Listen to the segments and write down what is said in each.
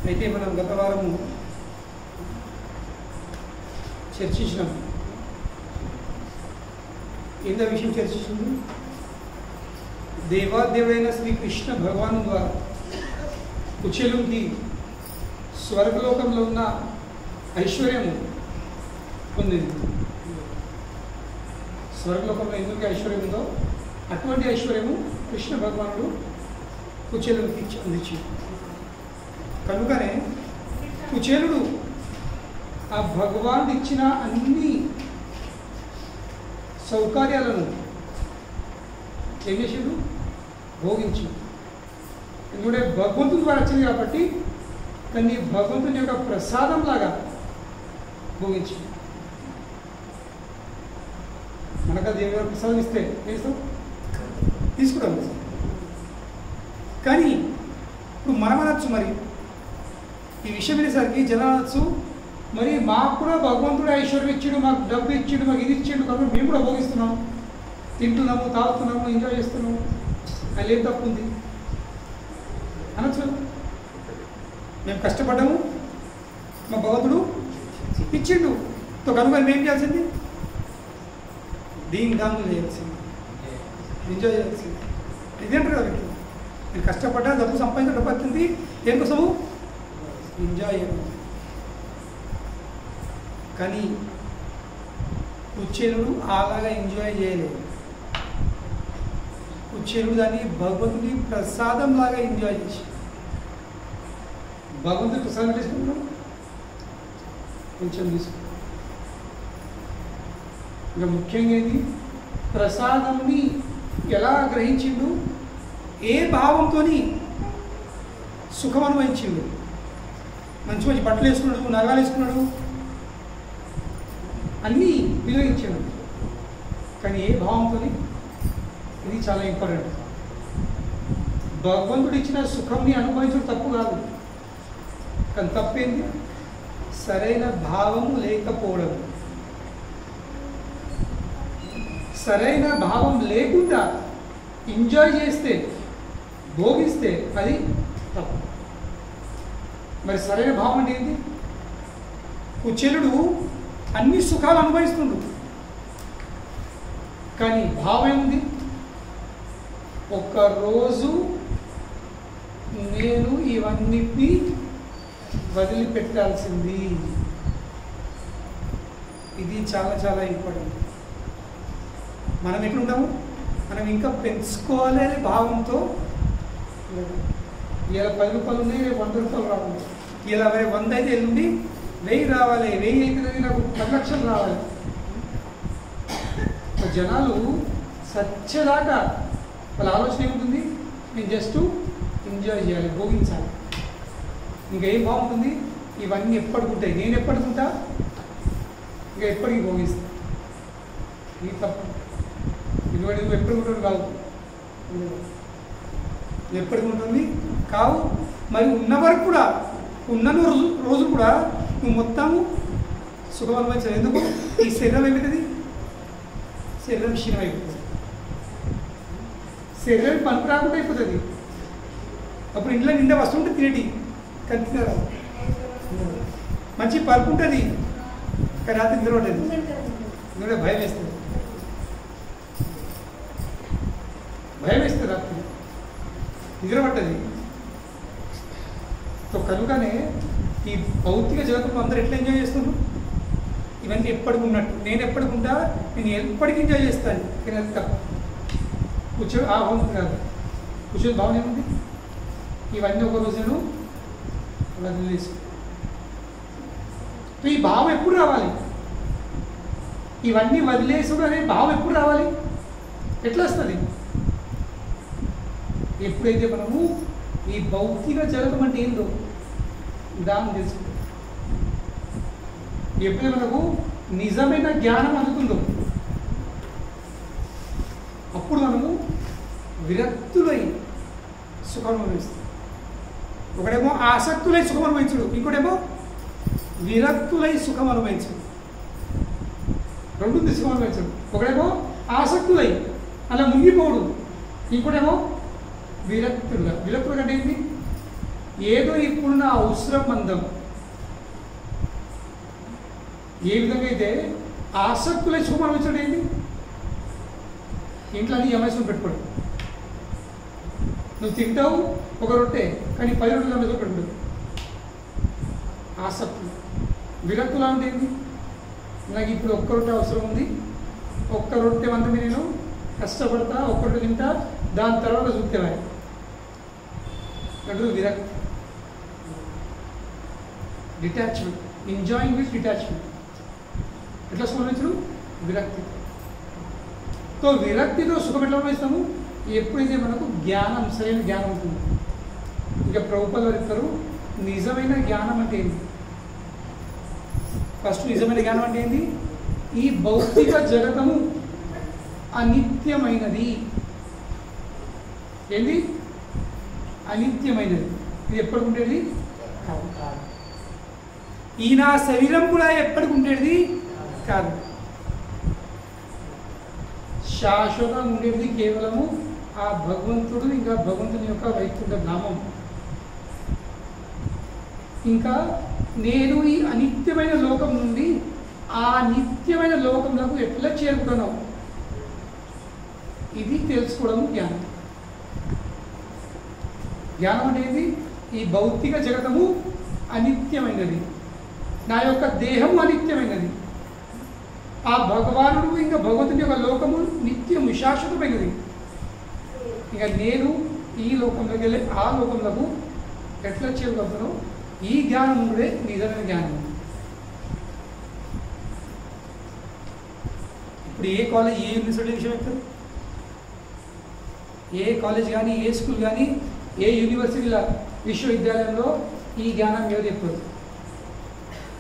అయితే మనం గత వారము చర్చించినాం. ఏందో విషయం చర్చించింది. దేవాదేవుడైన శ్రీకృష్ణ భగవాను ద్వారా కుచేలుకి స్వర్గలోకంలో ఉన్న ఐశ్వర్యము పొందింది. స్వర్గలోకంలో ఎందుకు ఐశ్వర్యం ఉందో అటువంటి ఐశ్వర్యము కృష్ణ భగవానుడు కుచేలుకి అందించింది. కనుకనే కుచేలుడు ఆ భగవానుడు ఇచ్చిన అన్ని సౌకర్యాలను ఏం చేసాడు? భోగించు. ఎందుకంటే భగవంతుని ద్వారా వచ్చింది కాబట్టి కానీ భగవంతుని యొక్క ప్రసాదంలాగా భోగించు. మనకు అది దేవుని ప్రసాదం ఇస్తే ఏం తీసుకుంటాం. కానీ ఇప్పుడు మనం అనొచ్చు, మరి ఈ విషయం వినేసరికి జనం అనొచ్చు, మరి మాకు కూడా భగవంతుడు ఐశ్వర్యం ఇచ్చాడు, మాకు డబ్బు ఇచ్చాడు, మాకు ఇది ఇచ్చాడు, కాబట్టి మేము కూడా భోగిస్తున్నాం, తింటున్నాము, తాగుతున్నాము, ఎంజాయ్ చేస్తున్నాము, అది ఏం తప్పు ఉంది అనొచ్చు. మేము కష్టపడ్డాము, మా భగవంతుడు ఇచ్చిండు, కనుక మేము చేయాల్సింది దీని దాంట్లో చేయాల్సింది, ఎంజాయ్ చేయాల్సింది. ఇదేంటారు కదా, నేను కష్టపడ్డా, డబ్బు సంపాదించిన డబ్బు వచ్చింది దేనికోసము? ఎంజాయ్ చేయడం. కానీ కుచేలుడు అలాగా ఎంజాయ్ చేయలేదు. కుచేలుడు దాన్ని భగవంతుడి ప్రసాదం లాగా ఎంజాయ్ చేసి, భగవంతుడి ప్రసాదం తీసుకుంటున్నాం, కొంచెం తీసుకుంటాం. ఇంకా ముఖ్యంగా ఏంటి? ప్రసాదంని ఎలా గ్రహించిండు, ఏ భావంతో సుఖం అనుభవించిండు. మంచి మంచి బట్టలు వేసుకున్నాడు, నగలు వేసుకున్నాడు, అన్నీ వినియోగించాడు. కానీ ఏ భావంతో? ఇది చాలా ఇంపార్టెంట్. భగవంతుడు ఇచ్చిన సుఖంని అనుభవించడం తప్పు కాదు, కానీ తప్పేంది? సరైన భావము లేకపోవడం. సరైన భావం లేకుండా ఎంజాయ్ చేస్తే, భోగిస్తే అది తప్పు. మరి సరైన భావం అంటే ఏంటి? కుచేలుడు అన్ని సుఖాలు అనుభవిస్తుండు, కానీ భావం ఏముంది? ఒక్కరోజు నేను ఇవన్నిటినీ వదిలిపెట్టాల్సింది. ఇది చాలా చాలా ఇంపార్టెంట్. మనం ఎట్లుంటాము? మనం ఇంకా పెంచుకోవాలి అనే భావంతో, ఇలా 10 రూపాయలు ఉన్నాయి, రేపు 100 రూపాయలు రావాలి, ఇలా 100 అయితే ఎల్లుండి 1000 రావాలి, 1000 అయితే నాకు 10 లక్షలు రావాలి. జనాలు సత్యదాకా వాళ్ళ ఆలోచన ఏముంటుంది? నేను జస్ట్ ఎంజాయ్ చేయాలి, భోగించాలి. ఇంకా ఏం బాగుంటుంది? ఇవన్నీ ఎప్పటికుంటాయి, నేను ఎప్పటికుంటా, ఇంకా ఎప్పటికీ భోగిస్తా. ఇది తప్పు. ఎందుకంటే నువ్వు ఎప్పటికుంటుంది కావు, ఎప్పటికి ఉంటుంది కావు. మరి ఉన్న వరకు కూడా, ఉన్న రోజు కూడా నువ్వు మొత్తము సుఖం అనుభవించాలి. ఎందుకు? ఈ శరీరం ఏమవుతుంది? శరీరం క్షీణం అయిపోతుంది, శరీరం పనుకు రాకుండా అయిపోతుంది. అప్పుడు ఇంట్లో నిండా వస్తువు ఉంటుంది, తినేటి కానీ తినరా. మంచి పరుపు ఉంటుంది కానీ రాత్రి నిద్ర పట్టదు, ఎందుకంటే భయం వేస్తుంది, భయం వేస్తుంది, రాత్రి నిద్ర పట్టది. కనుకనే ఈ భౌతిక జగత్తులో అందరూ ఎట్లా ఎంజాయ్ చేస్తున్నారు? ఇవన్నీ ఎప్పటికి ఉన్నట్టు, నేను ఎప్పటికుంటా, నేను ఎప్పటికీ ఎంజాయ్ చేస్తాను. కానీ అది తప్ప. కూర్చొని ఆ భావన కాదు. కూర్చొని భావన ఏముంది? ఇవన్నీ ఒక రోజు నేను వదిలేసి. ఈ భావం ఎప్పుడు రావాలి? ఇవన్నీ వదిలేసుడు అనే భావం ఎప్పుడు రావాలి? ఎట్లా వస్తుంది? ఎప్పుడైతే మనము ఈ భౌతిక జగతం అంటే ఏందో దాన్ని తెలుసుకుంటాం, ఎప్పుడైతే మనకు నిజమైన జ్ఞానం అందుతుందో అప్పుడు మనము విరక్తులై సుఖం అనుభవిస్తాం. ఒకడేమో ఆసక్తులై సుఖం అనుభవించడు, ఇంకోటేమో విరక్తులై సుఖం అనుభవించడు. రెండు సుఖం అనుభవించడు. ఒకడేమో ఆసక్తులై అలా మునిగిపోడు, ఇంకోటేమో విరక్తుడుగా. విరక్తుడు అంటే ఏంటి? ఏదో ఇప్పుడున్న అవసరం అందం ఏ విధంగా అయితే ఆసక్తులే సుఖం అనుభవించడం ఏంటి? ఇంట్లో అన్ని యమేశ్వరం పెట్టుకోడు. నువ్వు తింటావు ఒక రొట్టె కానీ 10 రొట్టెలు యమేశ్వరం పెట్టుకోడు. ఆసక్తులు. విరక్తులా ఉండేది నాకు ఇప్పుడు ఒక్క రొట్టె అవసరం ఉంది, ఒక్క రొట్టె మంది నేను కష్టపడతా, ఒక్క రొట్టె తింటా, దాని తర్వాత చూస్తేవా అంటే విరక్తి. Detachment, enjoying with detachment. ఎట్లా సుఖం అనుభవించరు? విరక్తి. సో విరక్తితో సుఖం ఎట్లా అనుభవిస్తాము? ఎప్పుడైతే మనకు జ్ఞానం, సరైన జ్ఞానం ఉంటుంది. ఇక ప్రభుపాదులు వారు చెప్తారు నిజమైన జ్ఞానం అంటే ఏంటి? ఫస్ట్ నిజమైన జ్ఞానం అంటే ఏంటి? ఈ భౌతిక జగతము అనిత్యమైనది. ఏంటి? అనిత్యమైనది. ఇది ఎప్పటికి ఉండేది? ఈ నా శరీరం కూడా ఎప్పటికి ఉండేది కాదు. శాశ్వతంగా ఉండేది కేవలము ఆ భగవంతుడు, ఇంకా భగవంతుని యొక్క వైకుంఠ నామం. ఇంకా నేను ఈ అనిత్యమైన లోకం నుండి ఆ నిత్యమైన లోకంలోకి ఎట్లా చేరుకున్నావు, ఇది తెలుసుకోవడం జ్ఞానం. జ్ఞానం అనేది ఈ భౌతిక జగతము అనిత్యమైనది, నా యొక్క దేహము అనిత్యమైనది, ఆ భగవానుడు ఇంకా భగవంతుని యొక్క లోకము నిత్యము శాశ్వతమైనది. ఇంకా నేను ఈ లోకంలోకి వెళ్ళి ఆ లోకంలోకి ఎట్లా చేరుకుంటున్నావు, ఈ జ్ఞానం ఉండే నిజమైన జ్ఞానం. ఇప్పుడు ఏ కాలేజ్, ఏ యూనివర్సిటీ విషయం చెప్తారు? ఏ కాలేజ్ కానీ, ఏ స్కూల్ కానీ, ఏ యూనివర్సిటీల విశ్వవిద్యాలయంలో ఈ జ్ఞానం మీద చెప్తారు.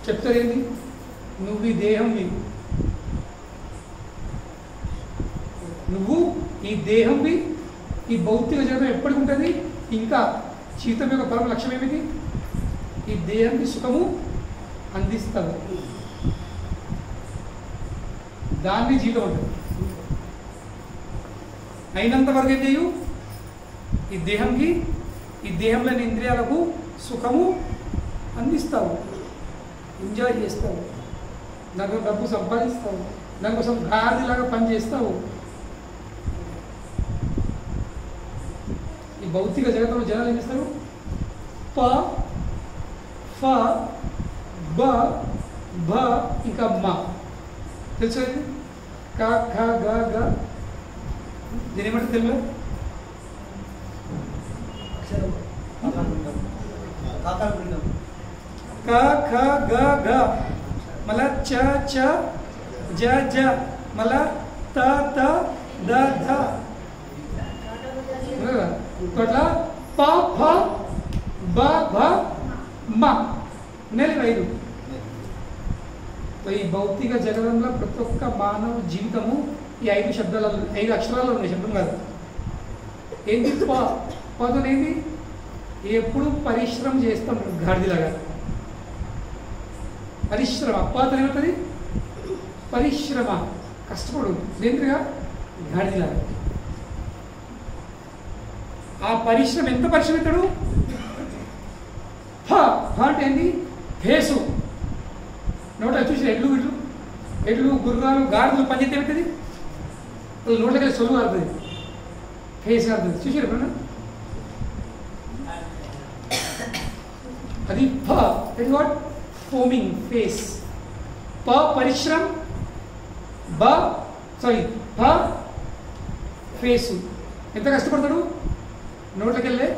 చెప్తారు ఏంటి? నువ్వు ఈ దేహంవి, నువ్వు ఈ దేహంవి, ఈ భౌతిక జగతం ఎప్పటికి ఉంటుంది. ఇంకా జీవితం యొక్క పరమ లక్ష్యం ఏమిటి? ఈ దేహానికి సుఖము అందిస్తారు, దాన్ని జీవితం ఉంటుంది. అయినంత వరకు ఏం చేయు, ఈ దేహంకి, ఈ దేహంలోని ఇంద్రియాలకు సుఖము అందిస్తావు, ఎంజాయ్ చేస్తావు, దానికోసం డబ్బు సంపాదిస్తావు, దానికోసం గాడిలాగా పని చేస్తావు. ఈ భౌతిక జగత్తులో జనాలు ఏం చేస్తారు? ప ఫ బ భ ఇంకా మ తెలుసు కదా? క ఖ గ గ. దీని ఏమంటే తెలుగులో? క ఖ గ గ, మళ్ళా చ చ జ జ, మళ్ళా త త ద ధ. అట్లా ప ఫ బ భ మ, నెల 5. ఈ భౌతిక జగతంలో ప్రతి ఒక్క మానవ జీవితము ఈ 5 శబ్దాలలో, 5 అక్షరాలు ఉన్నాయి, శబ్దం కాదు. ఏంటి? పదునేది ఎప్పుడు పరిశ్రమ చేస్తాం, గాడిలాగా పరిశ్రమ. పాతలు ఏమవుతుంది? పరిశ్రమ, కష్టపడు దేంట్గా గాడిలాగా. ఆ పరిశ్రమ ఎంత పరిశ్రమ ఇస్తాడు? అంటే ఏంటి? ఫేసు. నోట చూసి ఎడ్లు గుర్రాలు గాడిదలు పనిచేస్తే ఏమవుతుంది? వాళ్ళు నోట్లకి సొలువు ఆడుతుంది, ఫేస్ ఆడుతుంది. చూసారు ఎప్పుడన్నా? అది ఇట్ వాట్ ఫోమింగ్ ఫేస్. పరిశ్రమ, ఫేసు. ఎంత కష్టపడతాడు? నోట్లకి వెళ్ళే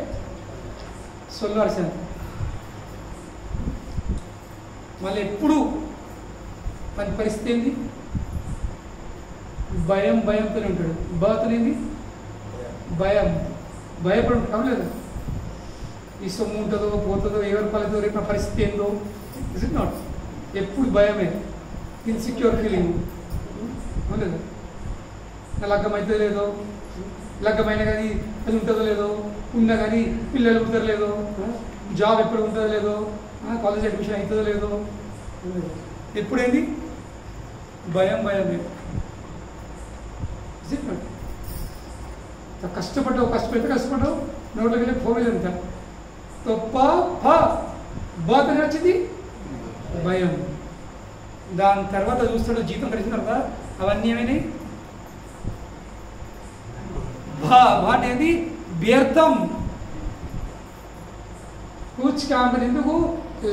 సొల్లు అరిసాను. మళ్ళీ ఎప్పుడు మన పరిస్థితి ఏంది? భయంతోనే ఉంటాడు. బాతనేది భయం, భయపడి ఉంటాం లేదా? ఈ సొమ్ము ఉంటుందో పోతుందో, ఎవరి పల్లెతో, రేపు నా పరిస్థితి ఏందో. Is it not? ఎప్పుడు భయమే, ఇన్సెక్యూర్ ఫీలింగ్ లేదా? నా లగ్గం అవుతుందో లేదో, లగ్గమైన కానీ అది ఉంటుందో లేదో, ఉన్నా కానీ పిల్లలు పుడతారో లేదో, జాబ్ ఎప్పుడు ఉంటుందో లేదో, కాలేజ్ అడ్మిషన్ అవుతుందో లేదో. ఎప్పుడేంది? భయమే. Is it not? కష్టపడ్డావు, ఎంత కష్టపడ్డావు, నోట్లోకి వెళ్ళి ఫోన్ ఎంత तो ప ఫ బతని వచ్చింది భయం. దాని తర్వాత చూస్తాడు జీతం కలిసిన తర్వాత అవన్నీ ఏమైనాయి వాటి వ్యర్థం. కూర్చుకాంబర్ ఎందుకు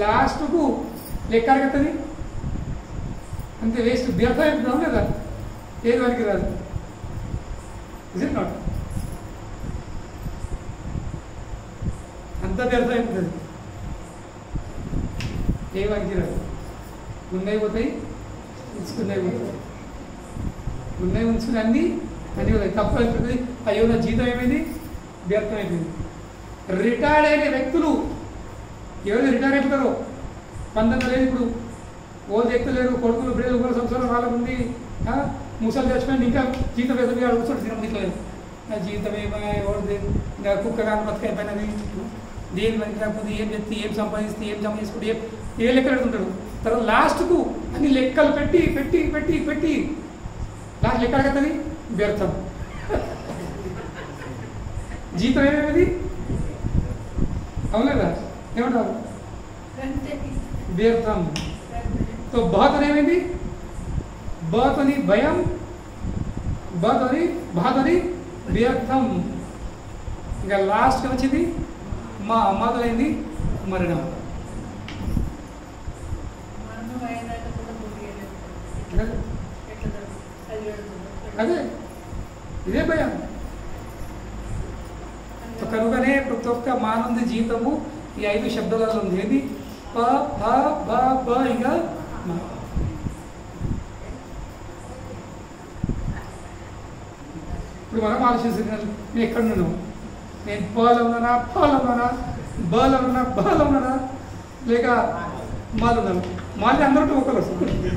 లాస్ట్కు లెక్క అడుగుతుంది అంతే, వేస్ట్ వ్యర్థం అయిపోతాం లేదా, ఏది వరకు రాదు. Is it not? అంత వ్యర్థం అయిపోతుంది, ఏ వరకు రాదు. ఉన్నాయి పోతాయి, ఉంచుకున్నాయి పోతాయి, ఉన్నాయి ఉంచుకుని అన్నీ పోతాయి. తప్పు అయిపోతుంది. అయ్యో నా జీతం ఏమైంది, వ్యర్థం అయిపోయింది. రిటైర్డ్ అయిన వ్యక్తులు ఎవరు రిటైర్ అయిపోతారో 19 లేదు, ఇప్పుడు ఓళ్ళు ఎక్కుతలేరు, కొడుకులు బిడ్డలు కూడా సంవత్సరం వాళ్ళకు ఉంది, ముసలు చచ్చిపోయింది, ఇంకా జీతం వేసే అడుగుతాడు తినలేదు. నా జీతం ఏమైనా ఇంకా కుక్క కానీ బతకైపోయినది, దేని పనికి రాకపోతే ఏం చెప్తే ఏం సంపాదిస్తే ఏం జమ చేసుకుంటే ఏ లెక్కలు పెడుతుంటాడు. తర్వాత లాస్ట్కు అన్ని లెక్కలు పెట్టి పెట్టి పెట్టి పెట్టి లాస్ట్ లెక్క అడుగుతుంది వ్యర్థం. జీతం ఏమేమిది అవును కదా, ఏమంటారు వ్యర్థం. तो बहुत ఏమైంది बहुत అని భయం, बहुत అని వ్యర్థం. ఇంకా లాస్ట్ వచ్చింది మా అమ్మదైంది మరణం. అదే ఇదే భయం. కనుకనే ప్రతి ఒక్క మానవుని జీవితము ఈ 5 శబ్దాలలో ఉంది. ఏది ప ఫ బ బ ఇంకా మ. ఇప్పుడు మనం ఆలోచిస్తున్నాం, నేను ఎక్కడ ఉన్నాను, నేను పలో ఉన్నానా, ఫలో ఉన్నానా, బలో ఉన్నా, బలో ఉన్నానా, లేక మాలు ఉన్నాను. మాలి అందరూ ఒకరు వస్తుంది.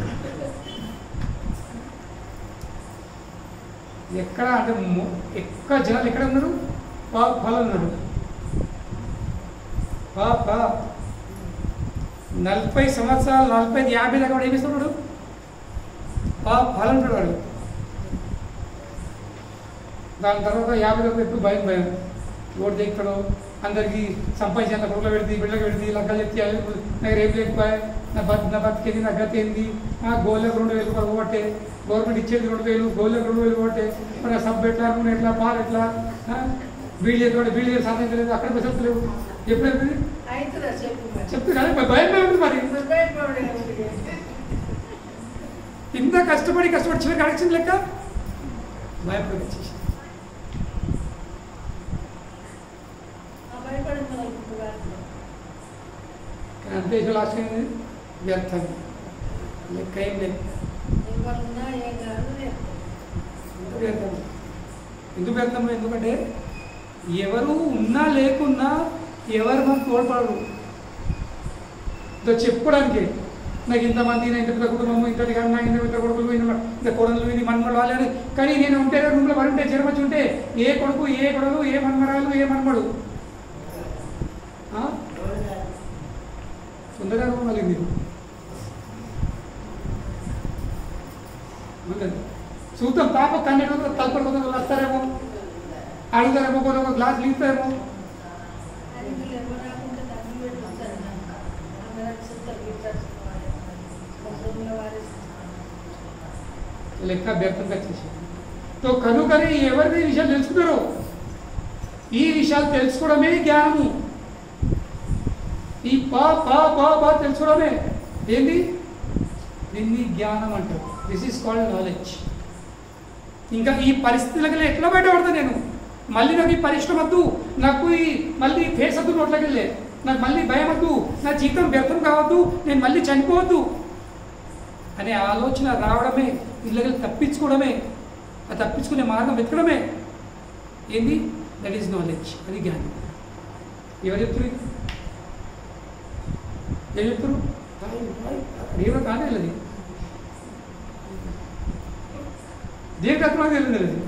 ఎక్కడ అంటే ఎక్కువ జనాలు ఎక్కడ ఉన్నారు, ఫలో ఉన్నాడు. 40 సంవత్సరాలు 45 50 దాకా వాడు ఏమిస్తున్నాడు, ఫలం ఉంటాడు వాడు. దాని తర్వాత 50 దాకా ఎప్పుడు భయం భయం ఓటు దిగుతాడు. అందరికీ సంపాదించేంత కొడుకులో పెడితే బిడ్డలకు పెడితే లెక్కలు చెప్తే నాకు రేపు లేకపోయా, నా బతికేది, నా గతి ఏంది, గోళ్ళకు 2000 రూపాయలు పోగొట్టే, గవర్నమెంట్ ఇచ్చేది 2000, గోళ్ళకు 2000 పోగొట్టే, మరి సబ్బు ఎట్లా, నూనె ఎట్లా, పాలు ఎట్లా, వీళ్ళు చేతి వీళ్ళు సాధించలేదు, అక్కడ పెసలేదు. ఎప్పుడైతే చెప్తే కానీ భయం ఉంటుంది. మరి ఇంత కష్టపడి చివరికి అడగచ్చింది లెక్క భయపడి వచ్చేసి అంతే. లాస్ట్ వ్యర్థం లెక్క ఏం లెక్క ఎందుకు వ్యర్థం? ఎందుకంటే ఎవరు ఉన్నా లేకున్నా ఎవరు మనకు తోడ్పడరు. చెప్పుకోవడానికి నాకు ఇంతమంది, ఇంత పెద్ద కుటుంబం, ఇంతటి కన్నా, ఇంత కొడుకులు, ఇంత కొడలు, ఇది మన్మడు వాళ్ళని. కానీ నేను ఉంటే రూమ్లో పడి ఉంటే జ్వరం వచ్చి ఉంటే ఏ కొడుకు, ఏ కొడలు, ఏ మన్మరాలు, ఏ మన్మడు తొందరగా రూమ్ కలిగింది. చూద్దాం పాప కన్నెడు తలపడుకుందా వాళ్ళు వస్తారేమో, అడుగుతారేమో, ఒక గ్లాస్ లీస్తారేమో. లెక్క వ్యర్థంగా చేసి తో కనుకని ఎవరిని ఈ విషయాలు తెలుసుకున్నారో, ఈ విషయాలు తెలుసుకోవడమే జ్ఞానము. ఈ పా తెలుసుకోవడమే ఏంది, దీన్ని జ్ఞానం అంటారు. This is called knowledge. ఇంకా ఈ పరిస్థితులకి ఎట్లా బయటపడతా నేను, మళ్ళీ నాకు ఈ పరిశ్రమ వద్దు, నాకు ఈ మళ్ళీ ఫేస్ వద్దు, నోట్లకి వెళ్ళే నాకు మళ్ళీ భయం వద్దు, నా జీవితం వ్యర్థం కావద్దు, నేను మళ్ళీ చనిపోవద్దు అనే ఆలోచన రావడమే, ఇళ్ళకి తప్పించుకోవడమే, ఆ తప్పించుకునే మార్గం వెతకడమే ఏంది, దట్ ఈస్ నాలెడ్జ్. అది జ్ఞానం. ఎవరు చెప్తారు? ఏం చెప్తారు? దేవుడు కానే వెళ్ళదు, దేవుడి అర్థం తెలియదు.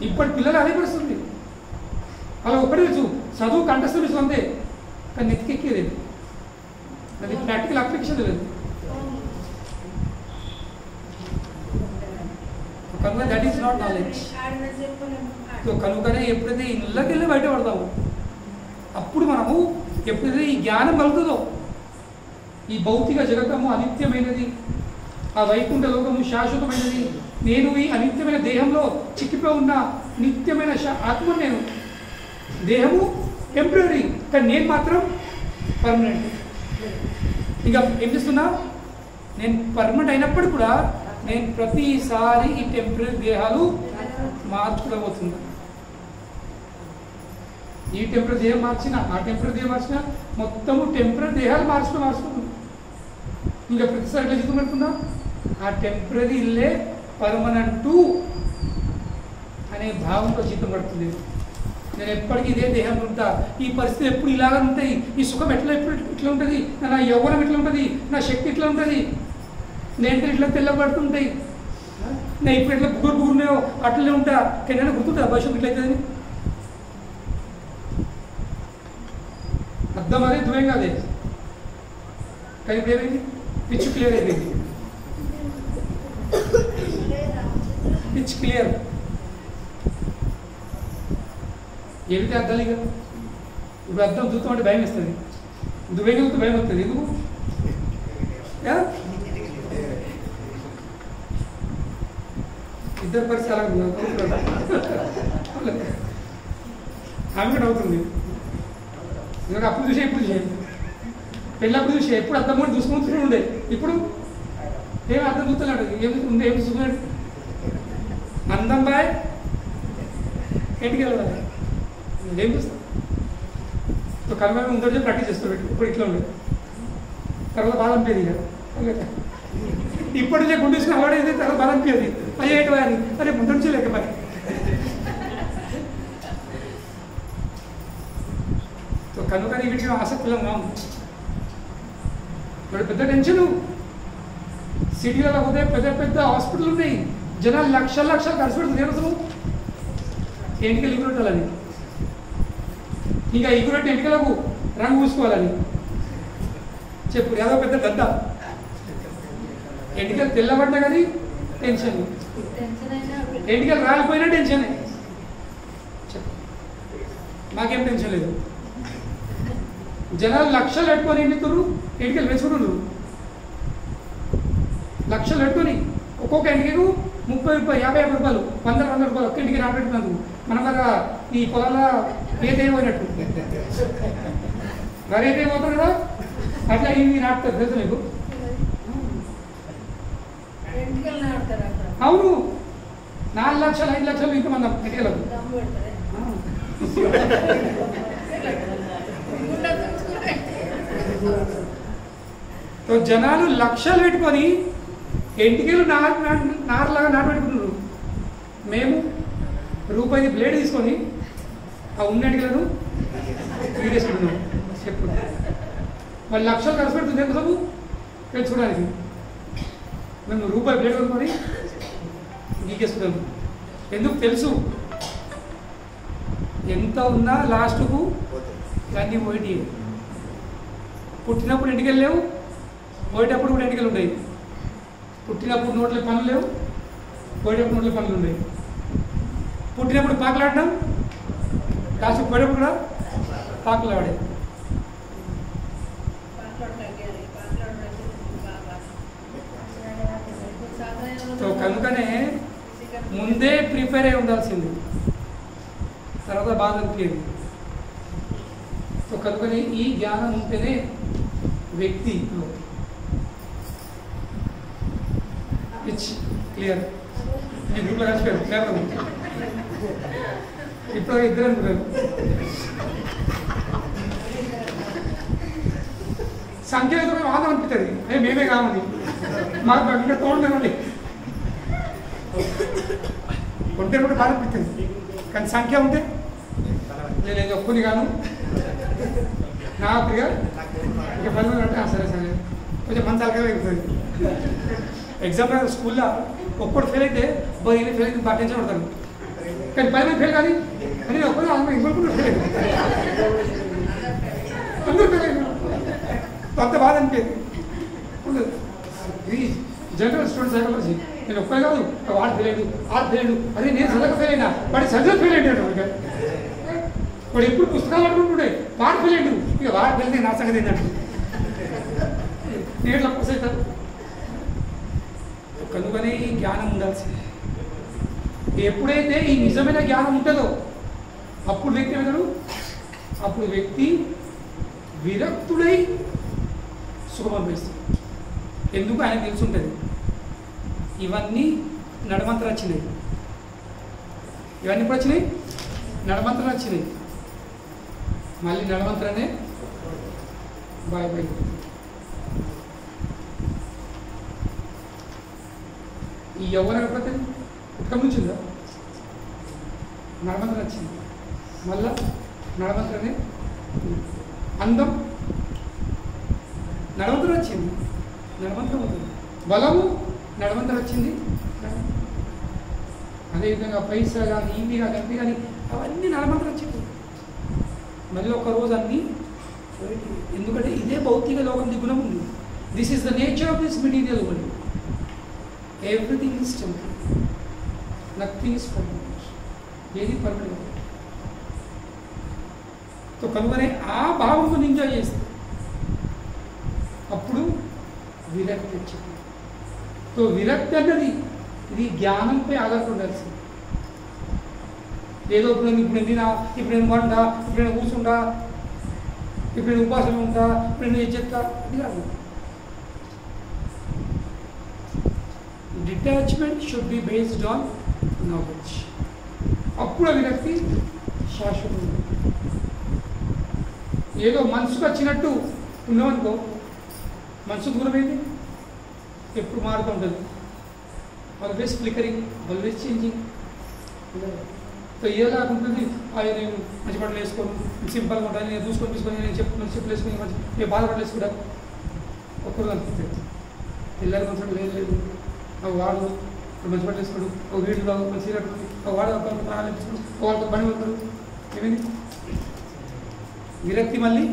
ఇప్పటి పిల్లలు అదే పరిస్థితుంది. అలా ఒకటే తెలుసు, చదువు కంఠస్థ అంతే, కానీ నెత్తికెక్కేది అది ప్రాక్టికల్ అప్లికేషన్ లేదు. కనుక that is not knowledge. So కనుకనే ఎప్పుడైతే ఇళ్ళకి వెళ్ళి బయటపడతామో అప్పుడు మనము ఎప్పుడైతే ఈ జ్ఞానం కలుగుతుందో ఈ భౌతిక జగత్తము అనిత్యమైనది, ఆ వైకుంఠ లోకము శాశ్వతమైనది, నేను ఈ అనిత్యమైన దేహంలో చిక్కిపోయి ఉన్న నిత్యమైన ఆత్మ, నేను దేహము టెంపరీ కానీ నేను మాత్రం పర్మనెంట్. ఇంకా ఏం చేస్తున్నా, నేను పర్మనెంట్ అయినప్పుడు కూడా నేను ప్రతిసారి ఈ టెంపరీ దేహాలు మార్చుకోబోతున్నా. ఈ టెంపరీ దేహం మార్చిన, ఆ టెంపరీ దేహం మార్చిన, మొత్తము టెంపరీ దేహాలు మార్చుకుంటున్నాం. ఇంకా ప్రతిసారి ఎట్లా జీతం పెడుతున్నా, ఆ టెంపరీ ఇల్లే పర్మనెంటు అనే భావంతో జీతం పడుతుంది. నేను ఎప్పటికీ ఇదే దేహం ఉంటా, ఈ పరిస్థితి ఎప్పుడు ఇలాగ ఉంటాయి, ఈ సుఖం ఎప్పుడు ఇట్లా ఉంటుంది, నా యవ్వనం ఇట్లా ఉంటుంది, నా శక్తి ఇట్లా ఉంటుంది, నేను ఇట్లా తెల్లబడుతుంటాయి, నేను ఇప్పుడు ఎట్లా బుగురున్నాయో అట్లనే ఉంటా, కానీ గుర్తుంటా భవిష్యత్తు ఇట్లయితుంది. అర్థం అదే ద్వయం కాదే, కానీ ఇప్పుడు ఏమైంది, పిచ్ క్లియర్ అయిపోయింది. పిచ్ క్లియర్ ఏమిటి అర్థాలు ఇక. ఇప్పుడు అర్థం చూస్తాం అంటే భయం వేస్తుంది, దువ్వేగా చూస్తే భయం వస్తుంది. ఎందుకు ఇద్దరు పరిస్థితి అలా ఆమె కూడా అవుతుంది. ఎందుకంటే అప్పుడు చూసే ఇప్పుడు చూసే, పెళ్ళప్పుడు చూసే ఎప్పుడు అర్థం కూడా చూసుకుంటూ ఉండే, ఇప్పుడు ఏమి అర్థం చూస్తున్నాడు, ఏమి ఉంది, ఏమి చూస్తున్నాడు. అందం బాయ్ ఇంటికి వెళ్ళాలి, ఏం చూస్తాం. సో కనుక ముందు ప్రాక్టీస్ చేస్తాడు, ఇప్పుడు ఇట్లా ఉండేది, తర్వాత బాధ అనిపేది. ఇక ఇప్పటి నుంచే గుండు చూసిన వాడేది, తర్వాత బాధ అనిపించేది, అయ్యే ఏంటి అని, అరే ముందు నుంచే లేక మరి. సో కనుక వీటికి ఆసక్తిలో ఉన్నాం. ఇప్పుడు పెద్ద టెన్షను, సిటీలలో పోతే పెద్ద పెద్ద హాస్పిటల్ ఉన్నాయి, జనాలు లక్షలు లక్షలు ఖర్చు పెడుతుంది. ఏమవుతాము ఎంటికలు ఎగురొట్టాలని, ఇంకా ఎగురొట్టి ఎంటికలకు రంగు పూసుకోవాలని చెప్పు, ఏదో పెద్ద గద్ద. ఎంటికలు తెల్లబడ్డా కానీ టెన్షన్, ఎంటికలు రాలిపోయినా టెన్షన్. చెప్పు, మాకేం టెన్షన్ లేదు. జనాలు లక్షలు పెట్టుకొని ఎండుతున్నారు, ఎంటికలు వేసుకుంటున్నారు. లక్షలు పెట్టుకొని ఒక్కొక్క ఎంటికకు 30 రూపాయలు, 50 రూపాయలు, 100 రూపాయలు ఒక్క ఇంటికి రాబెట్టుకున్నందుకు. మన దగ్గర ఈ పొలాల ఏదైపోయినట్టు వరి అయితే పోతారు కదా, అట్లా ఇవి నాటుతారు. తెలుసు మీకు? అవును, 4 లక్షలు 5 లక్షలు ఇంతమంది ఎంటికలకు. సో జనాలు లక్షలు పెట్టుకొని ఎంటికలు నారలాగా నాటబెట్టుకుంటున్నారు. మేము రూపాయి బ్లేడ్ తీసుకొని ఆ ఉన్న ఎంటికలను వీడేసుకుంటున్నాం. చెప్పు, వాళ్ళు లక్షలు ఖర్చు పెడుతుంది ఎందుకు తెలుసుకోవడానికి. మేము రూపాయి బ్లేడ్ కొనుక్కొని గీకేసుకుంటాము. ఎందుకు తెలుసు, ఎంత ఉన్నా లాస్ట్కు ఇవన్నీ పోయి. పుట్టినప్పుడు ఎంటికలు లేవు, పోయేటప్పుడు కూడా ఎంటికలు ఉన్నాయి. పుట్టినప్పుడు నోట్ల పనులు లేవు, పోయేటప్పుడు నోట్ల పనులు ఉన్నాయి. పుట్టినప్పుడు పాకలాడడం, లాస్ట్ పోయేటప్పుడు కూడా పాకలాడే. సో కనుకనే ముందే ప్రిపేర్ అయి ఉండాల్సింది, తర్వాత బాధ అనిపించేది. సో కనుకనే ఈ జ్ఞానం ఉంటేనే వ్యక్తి పిచ్ క్లియర్. ఈ గ్రూప్లో కలిసిపోయారు క్లియర్. ఇప్పుడు ఇద్దరు అనుకున్నారు. సంఖ్య అయితే బాధ అనిపిస్తుంది, అదే మేమే కావాలి, మాకు ఇంకా తోడుండి ఉంటే కూడా బాధ అనిపిస్తుంది. కానీ సంఖ్య ఉంటే నేను ఒప్పుని కాను, నా ప్రియ ఇక 10 మంది అంటే సరే సరే కొంచెం మంచి అలగా అవుతుంది. ఎగ్జామ్ స్కూల్లో ఒక్కడు ఫెయిల్ అయితే ఈయన ఫెయిల్ అయితే బాగా టెన్షన్ పడతాను. కానీ 10 మంది ఫెయిల్ కానీ అని ఒక్కరు ఇంకొకరు ఫెయిల్ అయింది, అందరూ ఫెయిల్ అయినా అంత బాధ అనిపించేది. ఇది జనరల్ స్టూడెంట్ సైకాలజీ. నేను ఒక్కడే కాదు, వాడు ఫెయిల్ అయ్యాడు, ఆడు ఫెయిల్ అయ్యాడు, అదే నేను చదవక ఫెయిల్ అయినా వాడి చదువు ఫెయిల్ అయ్యాడు. వాడు ఎప్పుడు పుస్తకాలు పట్టుకుంటుండే, వాడు ఫెయిల్ అయ్యాడు, ఇక వాడు ఫెయిల్ నా సంగతి ఏంటంటే నేను ఎట్లా పాస్ అవుతాను. కనుకనే ఈ జ్ఞానం ఉండాల్సింది. ఎప్పుడైతే ఈ నిజమైన జ్ఞానం ఉంటుందో అప్పుడు వ్యక్తి ఏమవుతాడు, అప్పుడు వ్యక్తి విరక్తుడై సుఖం అనుభవిస్తాడు. ఎందుకు ఆయన తెలుసుంటుంది ఇవన్నీ నడమంతరం వచ్చినాయి, ఇవన్నీ ఇప్పుడు వచ్చినాయి నడమంతరం వచ్చినాయి, మళ్ళీ నడమంతరనే బాయ్ బాయ్. ఈ యవ్వనం ఎప్పుడైతే పుట్టక నుంచిందా నడమంతరం వచ్చింది, మళ్ళా నడమంతరనే అందం నడమంతరం వచ్చింది, నడమంతరం అవుతుంది, బలము నడమంతరం వచ్చింది. అదేవిధంగా పైసా కానీ ఇవి కానీ అవి కానీ అవన్నీ నడమంతరం వచ్చింది. మళ్ళీ ఒక రోజు అన్నీ, ఎందుకంటే ఇదే భౌతిక లోకం దిగుణం ఉంది. This is the nature of this material world. Everything is temporary, nothing is permanent, ఏది పర్మనెంట్. సో కనుకనే ఆ భావంతో ఎంజాయ్ చేస్తాం, అప్పుడు విరక్తి వచ్చింది. సో విరక్తి అన్నది ఇది జ్ఞానంపై ఆధారపడి ఉండాల్సింది. ఏదో ఇప్పుడు నేను తినా, ఇప్పుడు నేను వండా, ఇప్పుడు నేను కూర్చుంటా, ఇప్పుడు నేను ఉపాసన ఉంటా, ఇప్పుడు నేను చెప్తా, అది కాదు. Detachment should be based on knowledge. అప్పుడు ఆ విరక్తి శాశ్వతం. ఏదో మనసుకు వచ్చినట్టు ఉన్నామనుకో, మనసు దూరమైంది, ఎప్పుడు మారుతూ ఉంటుంది, always flickering, always changing. So ఏలాగా ఉంటుంది, నేను మంచి బట్టలు వేసుకోను, సింపుల్గా ఉంటాను, నేను చూసుకొని నేను చెప్పులు వేసుకుని మంచి నేను బాధపడలు వేసుకుంటాను. ఒక్కరు అనిపిస్తుంది పిల్లలు మంచి లేదు, అవి వాడు మంచి బట్టలు వేసుకోడు, ఒక వీడు రావు మంచి సీరియట్ ఉంది, ఒక వాడు ప్రాణాలు ఇప్పించుకోడు, వాళ్ళతో పని వెళ్తారు. ఏమైంది విరక్తి మళ్ళీ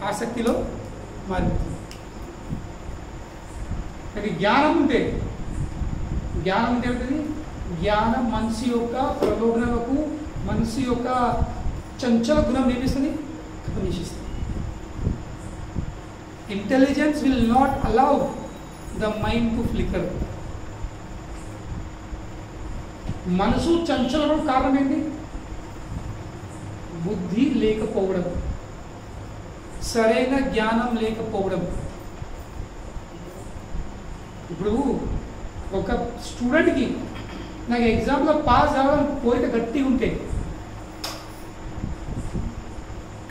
ఆసక్తిలో మారిపోతుంది. కానీ జ్ఞానం ఉంటే ఏమిటది, జ్ఞానం మనసు యొక్క ప్రలోభనలకు, మనసు యొక్క చంచల గుణం ఏమిస్తుంది, ఉపనిషిస్తుంది. Intelligence will not allow the mind to flicker. మనసు చంచలం కారణం ఏంటి, బుద్ధి లేకపోవడం, సరైన జ్ఞానం లేకపోవడం. ఇప్పుడు ఒక స్టూడెంట్కి నాకు ఎగ్జామ్లో పాస్ అవ్వాలని కోరిక గట్టి ఉంటే